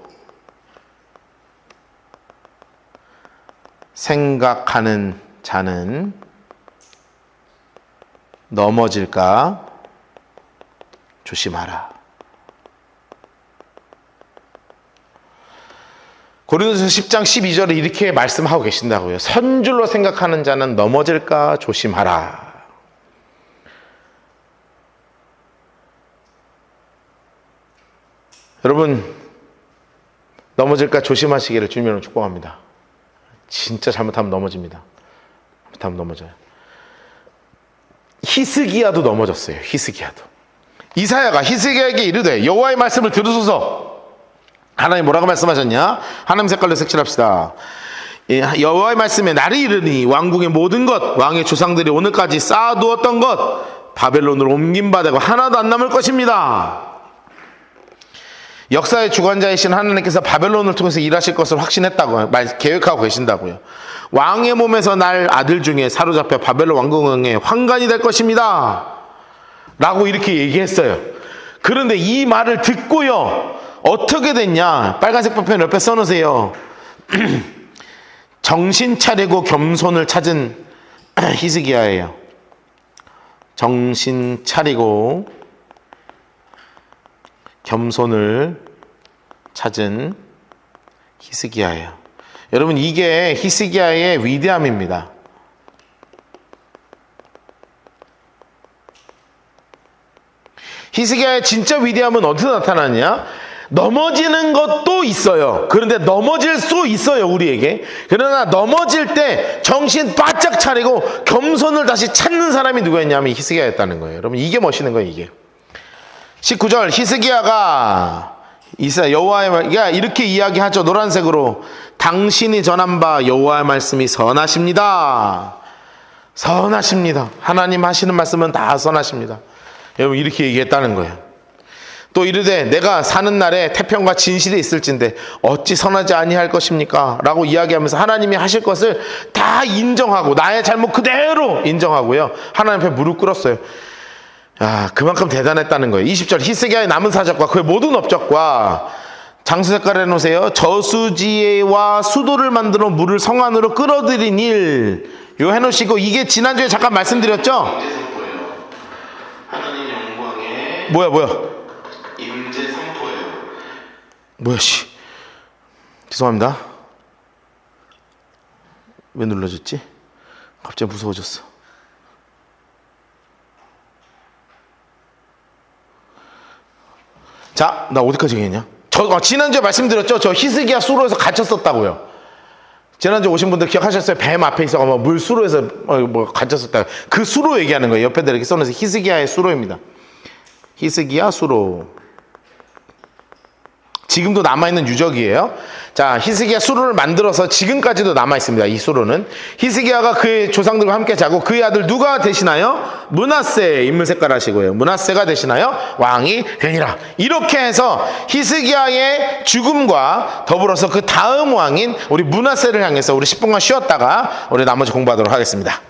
생각하는 자는 넘어질까 조심하라. 고린도전서 10장 12절에 이렇게 말씀하고 계신다고요. 선줄로 생각하는 자는 넘어질까 조심하라. 여러분, 넘어질까 조심하시기를 주님으로 축복합니다. 진짜 잘못하면 넘어집니다. 잘못하면 넘어져요. 히스기야도 넘어졌어요. 히스기야도. 이사야가 히스기야에게 이르되 여호와의 말씀을 들으소서. 하나님 뭐라고 말씀하셨냐? 하나님 색깔로 색칠합시다. 여호와의 말씀에 날이 이르니 왕궁의 모든 것, 왕의 조상들이 오늘까지 쌓아두었던 것 바벨론으로 옮긴 바 되고 하나도 안 남을 것입니다. 역사의 주관자이신 하나님께서 바벨론을 통해서 일하실 것을 확신했다고 계획하고 계신다고요. 왕의 몸에서 날 아들 중에 사로잡혀 바벨론 왕궁의 환관이 될 것입니다 라고 이렇게 얘기했어요. 그런데 이 말을 듣고요, 어떻게 됐냐? 빨간색 볼펜 옆에 써놓으세요. 정신 차리고 겸손을 찾은 히스기야예요. 정신 차리고 겸손을 찾은 히스기야예요. 여러분, 이게 히스기야의 위대함입니다. 히스기야의 진짜 위대함은 어디서 나타나냐? 넘어지는 것도 있어요. 그런데 넘어질 수 있어요, 우리에게. 그러나 넘어질 때 정신 바짝 차리고 겸손을 다시 찾는 사람이 누구였냐면 히스기야였다는 거예요. 여러분, 이게 멋있는 거예요, 이게. 19절, 히스기야가 여호와의 이렇게 이야기하죠. 노란색으로 당신이 전한 바 여호와의 말씀이 선하십니다. 선하십니다. 하나님 하시는 말씀은 다 선하십니다. 여러분, 이렇게 얘기했다는 거예요. 또 이르되 내가 사는 날에 태평과 진실이 있을진데 어찌 선하지 아니할 것입니까? 라고 이야기하면서 하나님이 하실 것을 다 인정하고 나의 잘못 그대로 인정하고요, 하나님 앞에 무릎 꿇었어요. 그만큼 대단했다는 거예요. 20절, 히스기야의 남은 사적과 그의 모든 업적과 장수 색깔 해놓으세요. 저수지와 수도를 만들어 물을 성 안으로 끌어들인 일, 요 해놓으시고, 이게 지난주에 잠깐 말씀드렸죠? 하나님 영광의 뭐야 임재 선포예요. 뭐야 씨, 죄송합니다. 왜 눌러졌지? 갑자기 무서워졌어. 자, 나 어디까지 얘기했냐? 지난주에 말씀드렸죠? 저 히스기야 수로에서 갇혔었다고요. 지난주에 오신 분들 기억하셨어요? 뱀 앞에 있어서 물 수로에서 갇혔었다. 그 수로 얘기하는 거예요. 옆에다 이렇게 써놓으세요. 히스기야의 수로입니다. 히스기야 수로. 지금도 남아있는 유적이에요. 자, 히스기야 수로를 만들어서 지금까지도 남아있습니다. 이 수로는. 히스기야가 그의 조상들과 함께 자고 그의 아들 누가 되시나요? 므낫세, 인물 색깔 하시고요. 므낫세가 되시나요? 왕이 되니라. 이렇게 해서 히스기야의 죽음과 더불어서 그 다음 왕인 우리 므낫세를 향해서 우리 10분간 쉬었다가 우리 나머지 공부하도록 하겠습니다.